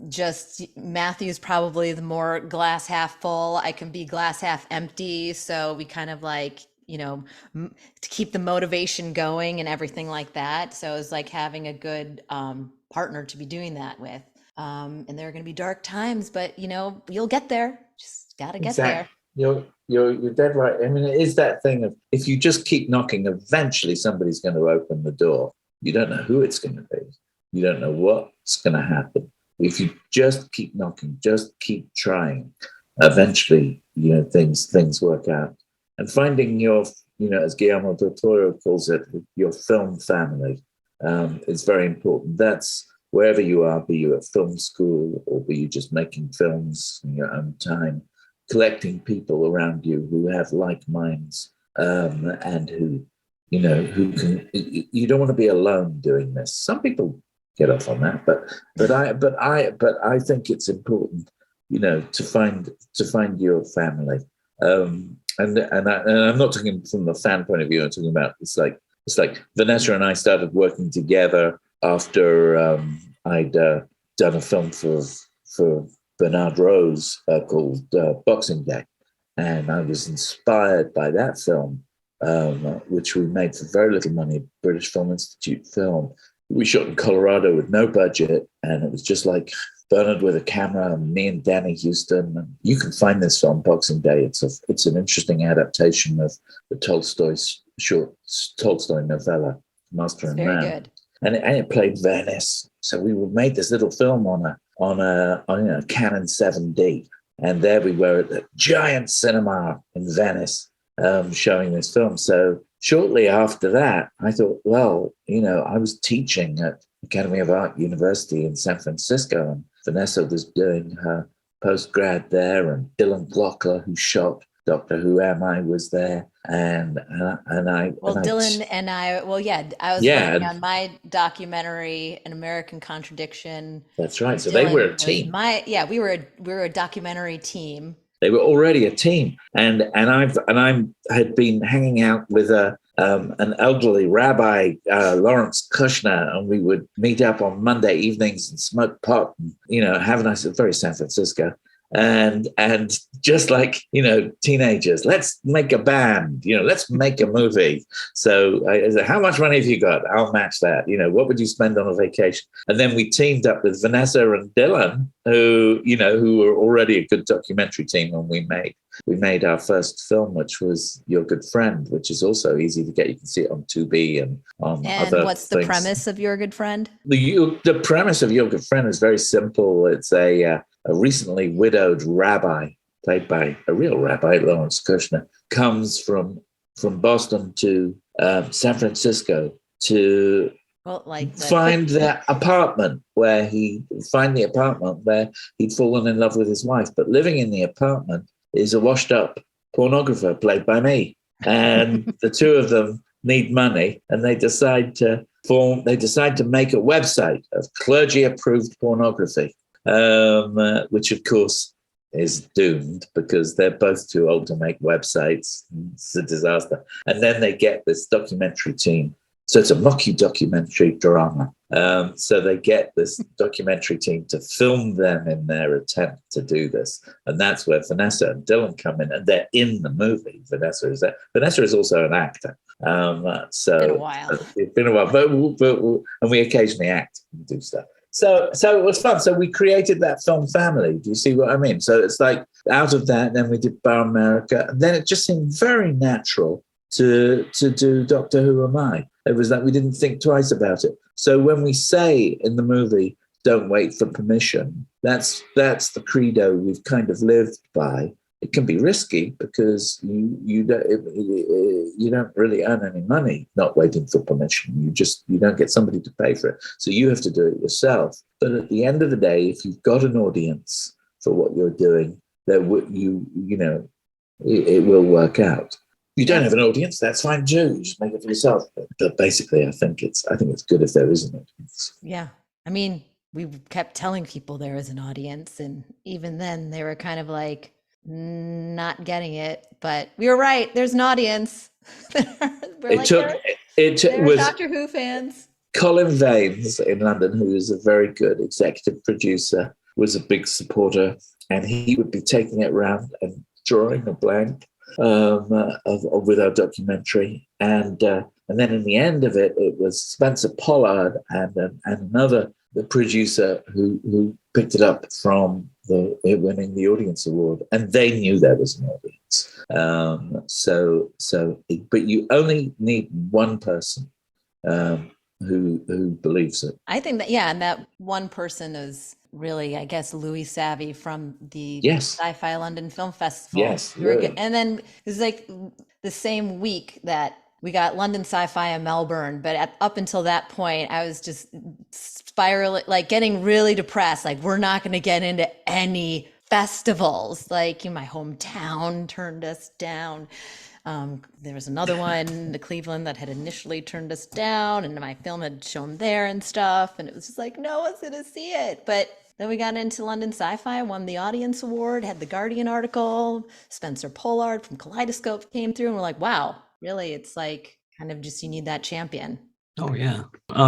Speaker 3: just Matthew's probably the more glass half full. I can be glass half empty. So we kind of like, to keep the motivation going and everything like that. So it was like having a good partner to be doing that with. And there are going to be dark times, but you'll get there. Just got to get there.
Speaker 4: You're dead right. I mean, it is that thing of, if you just keep knocking, eventually somebody's going to open the door. You don't know who it's going to be. You don't know what's going to happen. If you just keep knocking, just keep trying, eventually, things work out. And finding your, as Guillermo del Toro calls it, your film family is very important. That's wherever you are, be you at film school or be you just making films in your own time, collecting people around you who have like minds and who can. You don't want to be alone doing this. Some people get off on that, but I think it's important, to find your family. And I'm not talking from the fan point of view. I'm talking about it's like Vanessa and I started working together after I'd done a film for Bernard Rose called Boxing Day, and I was inspired by that film, which we made for very little money, British Film Institute film. We shot in Colorado with no budget, and it was just like Bernard with a camera and me and Danny Houston. And you can find this film, Boxing Day. It's an interesting adaptation of the Tolstoy novella, Master and Man. Very good. And it played Venice. So we made this little film on a Canon 7D, and there we were at the giant cinema in Venice, showing this film. So shortly after that, I thought, well, I was teaching at Academy of Art University in San Francisco, and Vanessa was doing her postgrad there, and Dylan Glockler, who shot Doctor Who Am I, was there, and I.
Speaker 3: Well, Dylan and I. Well, I was working on my documentary, An American Contradiction.
Speaker 4: That's right. So Dylan, they were a team.
Speaker 3: We were a documentary team.
Speaker 4: They were already a team, and I had been hanging out with an elderly rabbi, Lawrence Kushner, and we would meet up on Monday evenings and smoke pot and have a nice, very San Francisco. And just like, teenagers, let's make a band, let's make a movie. So I said, how much money have you got? I'll match that. What would you spend on a vacation? And then we teamed up with Vanessa and Dylan, who were already a good documentary team. And we made our first film, which was Your Good Friend, which is also easy to get. You can see it on Tubi and on other
Speaker 3: what's the premise of Your Good Friend?
Speaker 4: The premise of Your Good Friend is very simple. It's a recently widowed rabbi, played by a real rabbi, Lawrence Kushner, comes from Boston to San Francisco to find the apartment where he'd fallen in love with his wife. But living in the apartment is a washed-up pornographer played by me. And the two of them need money, and they decide to make a website of clergy-approved pornography. Which of course is doomed because they're both too old to make websites. It's a disaster. And then they get this documentary team. So it's a documentary drama. So they get this documentary team to film them in their attempt to do this. And that's where Vanessa and Dylan come in, and they're in the movie. Vanessa is there. Vanessa is also an actor. So
Speaker 3: been a while.
Speaker 4: It's been a while, but and we occasionally act and do stuff. So it was fun. So we created that film family. Do you see what I mean? So it's like out of that, then we did Bar America. And then it just seemed very natural to do Doctor Who Am I? It was like we didn't think twice about it. So when we say in the movie, don't wait for permission, that's the credo we've kind of lived by. It can be risky because you don't really earn any money not waiting for permission. You don't get somebody to pay for it, so you have to do it yourself. But at the end of the day, if you've got an audience for what you're doing, it will work out. You don't have an audience, that's fine too. Just make it for yourself. But basically, I think it's good if there is an audience.
Speaker 3: Yeah, I mean, we kept telling people there is an audience, and even then, they were kind of like not getting it. But we were right. There's an audience.
Speaker 4: It was
Speaker 3: Doctor Who fans.
Speaker 4: Colin Vaines in London, who is a very good executive producer, was a big supporter, and he would be taking it around and drawing a blank with our documentary, and then in the end of it, it was Spencer Pollard and another producer who picked it up from winning the audience award, and they knew there was an audience. But you only need one person who believes it.
Speaker 3: I think that, and that one person is really, I guess, Louis Savvy from the Sci-Fi London Film Festival.
Speaker 4: Yes, really.
Speaker 3: And then it was like the same week that we got London Sci-Fi in Melbourne, but up until that point, I was just spiraling, like getting really depressed. Like, we're not going to get into any festivals. Like, my hometown turned us down. There was another one, the Cleveland, that had initially turned us down, and my film had shown there and stuff, and it was just like, no one's gonna see it. But then we got into London Sci-Fi, won the audience award, had the Guardian article, Spencer Pollard from Kaleidoscope came through, and we're like, wow, really, it's like kind of just, you need that champion.
Speaker 1: Oh yeah.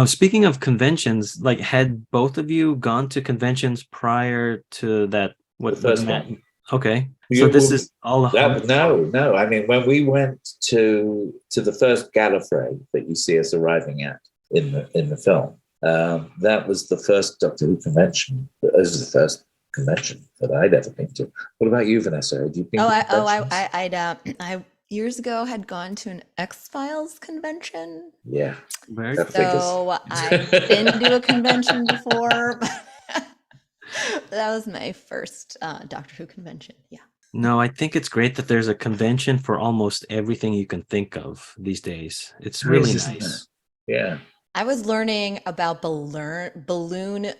Speaker 1: Speaking of conventions, like, had both of you gone to conventions prior to that?
Speaker 4: The first one.
Speaker 1: Okay. So this is all
Speaker 4: no. I mean, when we went to the first Gallifrey that you see us arriving at in the film, that was the first Doctor Who convention. This was the first convention that I'd ever been to. What about you, Vanessa? Had you been?
Speaker 3: I years ago had gone to an X-Files convention.
Speaker 4: Yeah.
Speaker 3: So I've been to a convention before. But that was my first Doctor Who convention. Yeah.
Speaker 1: No, I think it's great that there's a convention for almost everything you can think of these days. It's really nice.
Speaker 4: Yeah.
Speaker 3: I was learning about balloon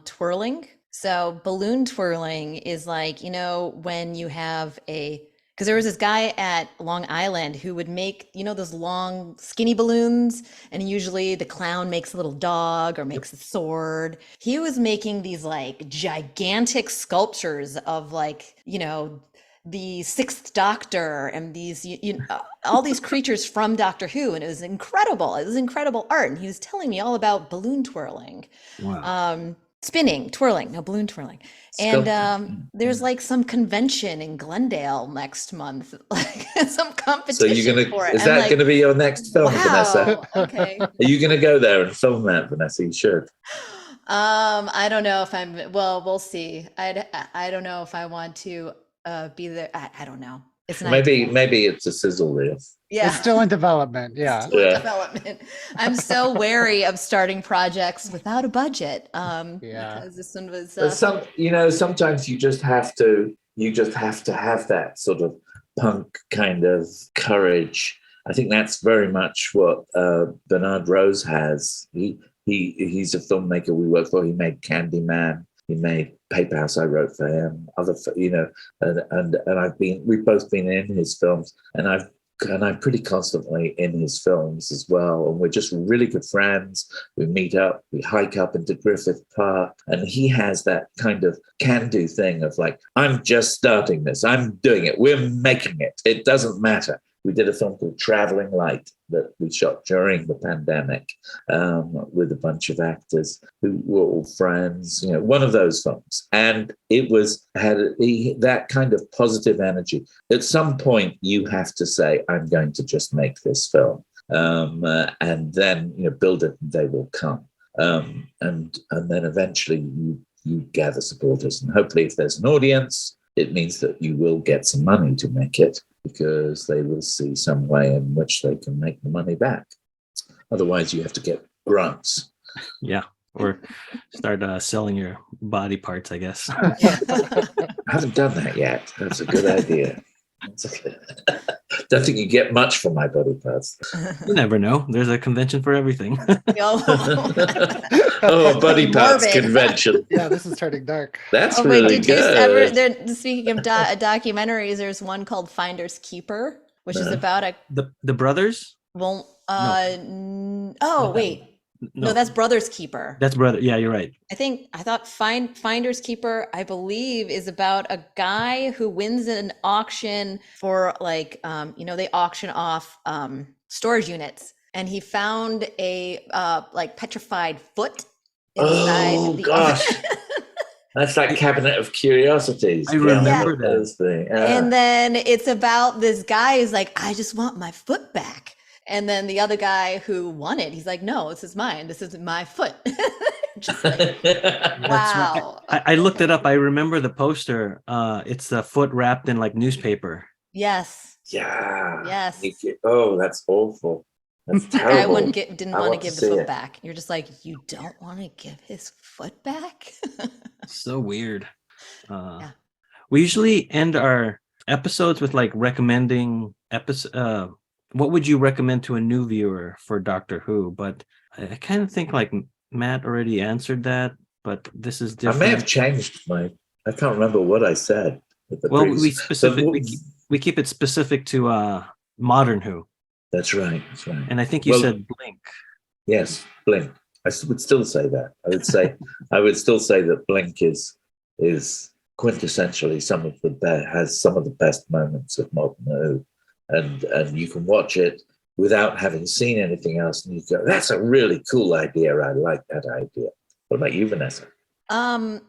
Speaker 3: twirling. So balloon twirling is like, when you have because there was this guy at Long Island who would make, those long skinny balloons, and usually the clown makes a little dog or makes a sword. He was making these like gigantic sculptures of like, the Sixth Doctor and these, all these creatures from Doctor Who. And it was incredible. It was incredible art. And he was telling me all about balloon twirling.
Speaker 1: Wow.
Speaker 3: Balloon twirling. And there's like some convention in Glendale next month, like some competition for it.
Speaker 4: Is that going to be your next film, Vanessa?
Speaker 3: Okay.
Speaker 4: Are you going to go there and film that, Vanessa? You should.
Speaker 3: I don't know if we'll see. I don't know if I want to be there. I don't know. It's
Speaker 4: maybe it's a sizzle reel.
Speaker 3: Yeah,
Speaker 2: it's still in development. Yeah,
Speaker 3: development. I'm so wary of starting projects without a budget. Because this one was.
Speaker 4: Sometimes you just have to have that sort of punk kind of courage. I think that's very much what Bernard Rose has. He's a filmmaker we work for. He made Candyman. He made Paper House. I wrote for him. We've both been in his films, and I've and I'm pretty constantly in his films as well. And we're just really good friends. We meet up, we hike up into Griffith Park, and he has that kind of can-do thing of like, I'm just starting this. I'm doing it. We're making it. It doesn't matter. We did a film called Traveling Light that we shot during the pandemic with a bunch of actors who were all friends, one of those films. And it had that kind of positive energy. At some point, you have to say, I'm going to just make this film. And then, build it and they will come. And then eventually you gather supporters. And hopefully if there's an audience, it means that you will get some money to make it, because they will see some way in which they can make the money back. Otherwise, you have to get grants.
Speaker 1: Yeah, or start selling your body parts, I guess.
Speaker 4: I haven't done that yet. That's a good idea. Don't think you get much from my body parts.
Speaker 1: You never know. There's a convention for everything.
Speaker 4: Oh, body parts convention.
Speaker 2: Yeah, this is turning dark.
Speaker 4: That's really good.
Speaker 3: Speaking of documentaries, there's one called Finders Keeper, which is about
Speaker 1: the brothers.
Speaker 3: Well,
Speaker 1: no.
Speaker 3: Wait. No, that's Brothers Keeper.
Speaker 1: That's brother. Yeah, you're right.
Speaker 3: I thought Finders Keeper, I believe, is about a guy who wins an auction for they auction off storage units, and he found a petrified foot inside
Speaker 4: gosh. That's like Cabinet of Curiosities.
Speaker 1: I remember that.
Speaker 3: And then it's about this guy who's like, I just want my foot back. And then the other guy who won it, he's like, no, this is mine. This is my foot. Just like, wow.
Speaker 1: I looked it up. I remember the poster. It's the foot wrapped in like newspaper.
Speaker 3: Yes.
Speaker 4: Yeah.
Speaker 3: Yes.
Speaker 4: Oh, that's awful. That's terrible.
Speaker 3: The guy didn't want to give the foot back. You're just like, you don't want to give his foot back?
Speaker 1: So weird. We usually end our episodes with like recommending episode. What would you recommend to a new viewer for Doctor Who? But I kind of think like Matt already answered that, but this is different.
Speaker 4: I may have changed I can't remember what I said.
Speaker 1: Well, we keep it specific to modern Who.
Speaker 4: That's right.
Speaker 1: And I think you said Blink.
Speaker 4: Yes, Blink. I would still say that. I would still say that Blink is quintessentially has some of the best moments of modern Who. And you can watch it without having seen anything else, and you go, "That's a really cool idea. I like that idea." What about you, Vanessa?
Speaker 3: I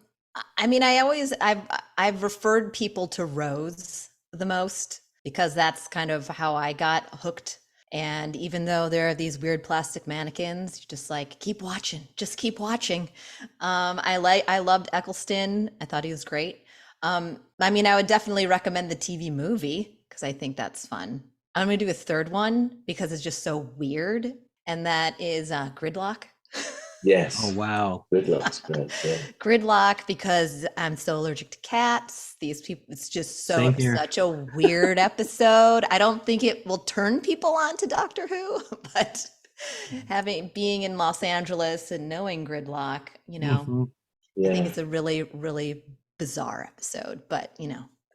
Speaker 3: mean, I've referred people to Rose the most, because that's kind of how I got hooked. And even though there are these weird plastic mannequins, you just like keep watching, just keep watching. I loved Eccleston. I thought he was great. I mean, I would definitely recommend the TV movie, because I think that's fun. I'm going to do a third one because it's just so weird, and that is Gridlock.
Speaker 4: Yes.
Speaker 1: Oh, wow.
Speaker 4: Gridlock's great. Yeah.
Speaker 3: Gridlock, because I'm so allergic to cats. These people, it's just such a weird episode. I don't think it will turn people on to Doctor Who, but being in Los Angeles and knowing Gridlock,
Speaker 1: Mm-hmm.
Speaker 3: I think it's a really, really bizarre episode, but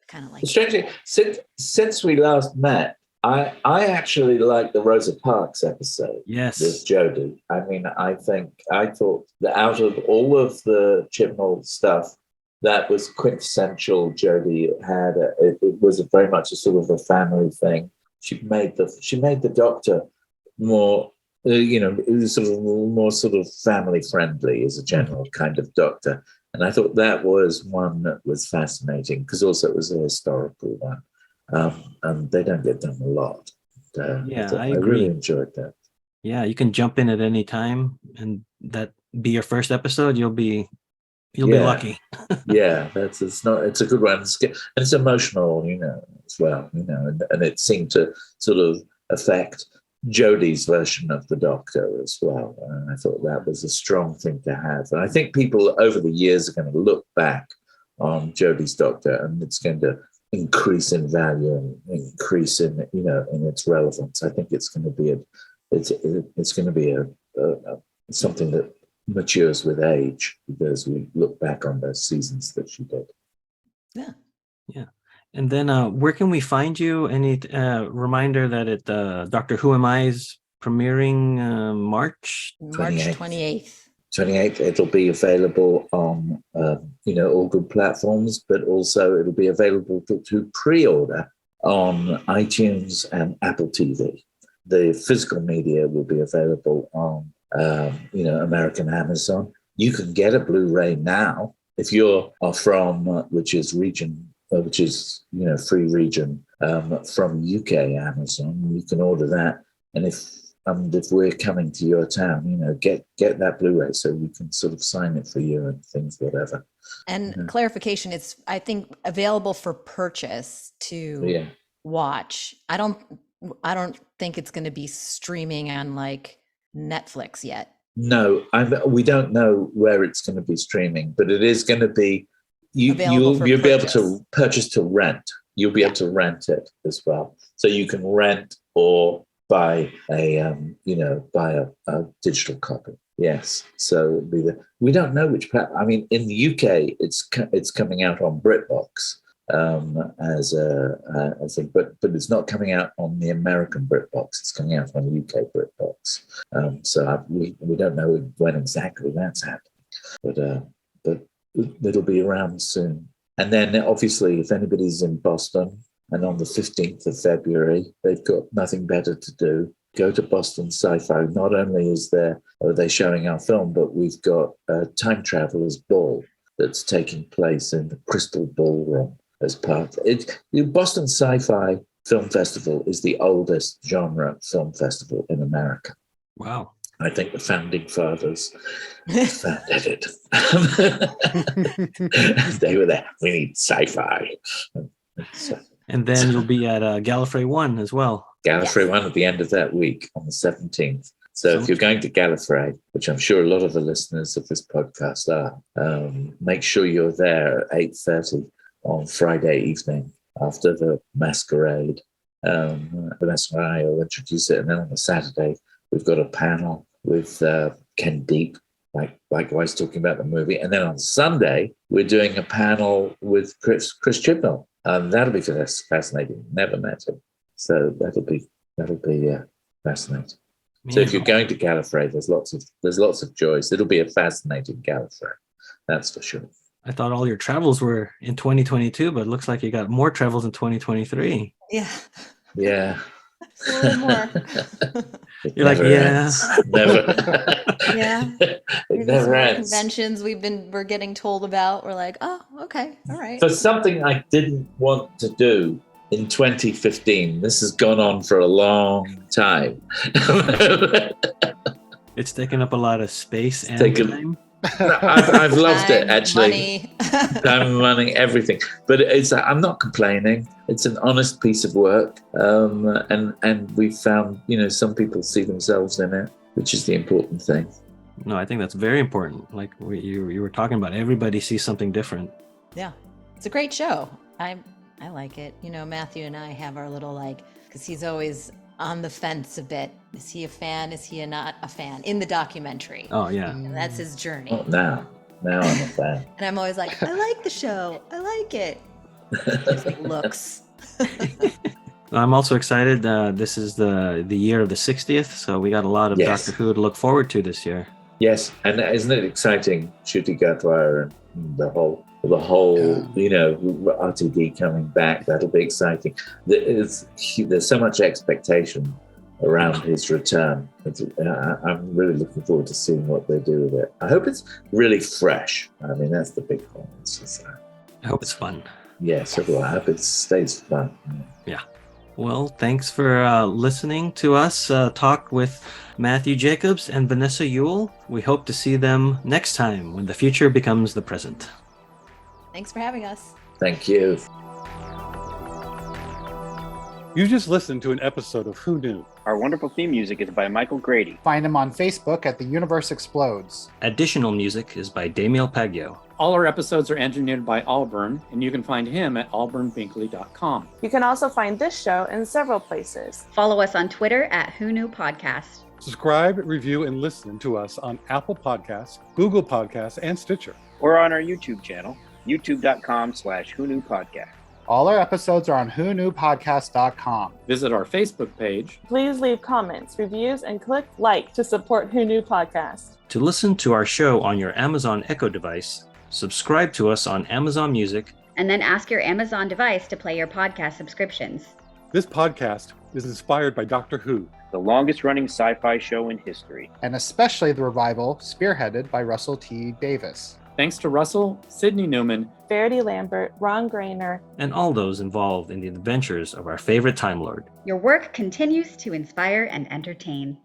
Speaker 3: kind of like
Speaker 4: strangely, since we last met, I actually like the Rosa Parks episode.
Speaker 1: Yes,
Speaker 4: with Jodie. I mean, I thought that out of all of the Chibnall stuff, that was quintessential. Jodie had it was very much a sort of a family thing. She made the Doctor more, more sort of family friendly as a general kind of Doctor. And I thought that was one that was fascinating, because also it was a historical one. And they don't get done a lot.
Speaker 1: I agree.
Speaker 4: I really enjoyed that.
Speaker 1: Yeah, you can jump in at any time, and that be your first episode. You'll be lucky.
Speaker 4: Yeah, it's a good one. It's emotional, as well, and it seemed to sort of affect Jodie's version of the Doctor as well. And I thought that was a strong thing to have. And I think people over the years are going to look back on Jodie's Doctor, and it's going to increase in value and increase in in its relevance. I think it's going to be something that matures with age, because we look back on those seasons that she did.
Speaker 3: Yeah.
Speaker 1: And then where can we find you? Any reminder that Doctor Who Am I is premiering March
Speaker 3: 28th.
Speaker 4: 28th. It'll be available on all good platforms, but also it'll be available to pre-order on iTunes and Apple TV. The physical media will be available on American Amazon. You can get a Blu-ray now if you're from which is free region from UK Amazon. You can order that, and if we're coming to your town, get that Blu-ray so we can sort of sign it for you and things, whatever.
Speaker 3: And clarification, it's, I think, available for purchase to watch. I don't think it's going to be streaming on like Netflix yet.
Speaker 4: No, we don't know where it's going to be streaming, but it is going to be. You'll be able to purchase to rent. You'll be able to rent it as well, so you can rent or buy a digital copy. Yes, so we don't know which. I mean, in the UK, it's coming out on BritBox as a thing, but it's not coming out on the American BritBox. It's coming out on UK BritBox. So we don't know when exactly that's happening, but it'll be around soon. And then obviously, if anybody's in Boston and on the 15th of February, they've got nothing better to do, go to Boston Sci-Fi. Not only are they showing our film, but we've got a Time Traveller's Ball that's taking place in the Crystal Ballroom as part of it. The Boston Sci-Fi Film Festival is the oldest genre film festival in America.
Speaker 1: Wow.
Speaker 4: I think the founding fathers founded it. They were there. We need sci-fi.
Speaker 1: And then you'll be at Gallifrey 1 as well.
Speaker 4: Gallifrey 1 at the end of that week on the 17th. So if you're going to Gallifrey, which I'm sure a lot of the listeners of this podcast are, make sure you're there at 8:30 on Friday evening after the masquerade. Vanessa and I will introduce it. And then on the Saturday, we've got a panel with Ken Deep, likewise talking about the movie. And then on Sunday, we're doing a panel with Chris Chibnall. That'll be fascinating. Never met him. So that'll be fascinating. Yeah. So if you're going to Gallifrey, there's lots of joys. It'll be a fascinating Gallifrey. That's for sure.
Speaker 1: I thought all your travels were in 2022, but it looks like you got more travels in 2023.
Speaker 3: Yeah.
Speaker 4: Yeah.
Speaker 3: A little more.
Speaker 1: You're like, yeah.
Speaker 4: Never.
Speaker 3: Yeah.
Speaker 4: It never ends.
Speaker 3: Conventions we're getting told about. We're like, oh, okay, all right.
Speaker 4: For something I didn't want to do in 2015, this has gone on for a long time.
Speaker 1: It's taken up a lot of space and time.
Speaker 4: I've loved it, actually.
Speaker 3: Money.
Speaker 4: Time, money, everything. But I'm not complaining. It's an honest piece of work, and we've found, some people see themselves in it, which is the important thing.
Speaker 1: No, I think that's very important. Like you were talking about, everybody sees something different.
Speaker 3: Yeah, it's a great show. I like it. Matthew and I have our little because he's always on the fence a bit. Is he a fan? Is he not a fan? In the documentary.
Speaker 1: Oh, yeah.
Speaker 3: And that's his journey.
Speaker 4: Oh, now I'm a fan.
Speaker 3: And I'm always like, I like the show. I like it. Gives me looks.
Speaker 1: I'm also excited. This is the year of the 60th, so we got a lot of Doctor Who to look forward to this year.
Speaker 4: Yes, and isn't it exciting, Ncuti Gatwa and the whole RTD coming back? That'll be exciting. There's so much expectation around his return. I'm really looking forward to seeing what they do with it. I hope it's really fresh. I mean, that's the big thing.
Speaker 1: I hope it's fun.
Speaker 4: Yes, I hope it stays fun.
Speaker 1: Yeah. Well, thanks for listening to us talk with Matthew Jacobs and Vanessa Yuille. We hope to see them next time when the future becomes the present.
Speaker 3: Thanks for having us.
Speaker 4: Thank you.
Speaker 5: You just listened to an episode of Who Knew?
Speaker 6: Our wonderful theme music is by Michael Grady.
Speaker 2: Find him on Facebook at The Universe Explodes.
Speaker 1: Additional music is by Damiel Paggio.
Speaker 5: All our episodes are engineered by Allburn, and you can find him at allburnbinkley.com.
Speaker 7: You can also find this show in several places.
Speaker 8: Follow us on Twitter at Who Knew Podcast.
Speaker 5: Subscribe, review, and listen to us on Apple Podcasts, Google Podcasts, and Stitcher.
Speaker 6: Or on our YouTube channel, youtube.com/Who Knew Podcast.
Speaker 2: All our episodes are on whoknewpodcast.com.
Speaker 5: Visit our Facebook page.
Speaker 7: Please leave comments, reviews, and click like to support Who Knew Podcast.
Speaker 1: To listen to our show on your Amazon Echo device, subscribe to us on Amazon Music,
Speaker 8: And then ask your Amazon device to play your podcast subscriptions.
Speaker 9: This podcast is inspired by Doctor Who,
Speaker 6: The longest running sci-fi show in history.
Speaker 2: And especially the revival spearheaded by Russell T. Davis.
Speaker 5: Thanks to Russell, Sidney Newman,
Speaker 7: Verity Lambert, Ron Grainer,
Speaker 1: and all those involved in the adventures of our favorite Time Lord.
Speaker 8: Your work continues to inspire and entertain.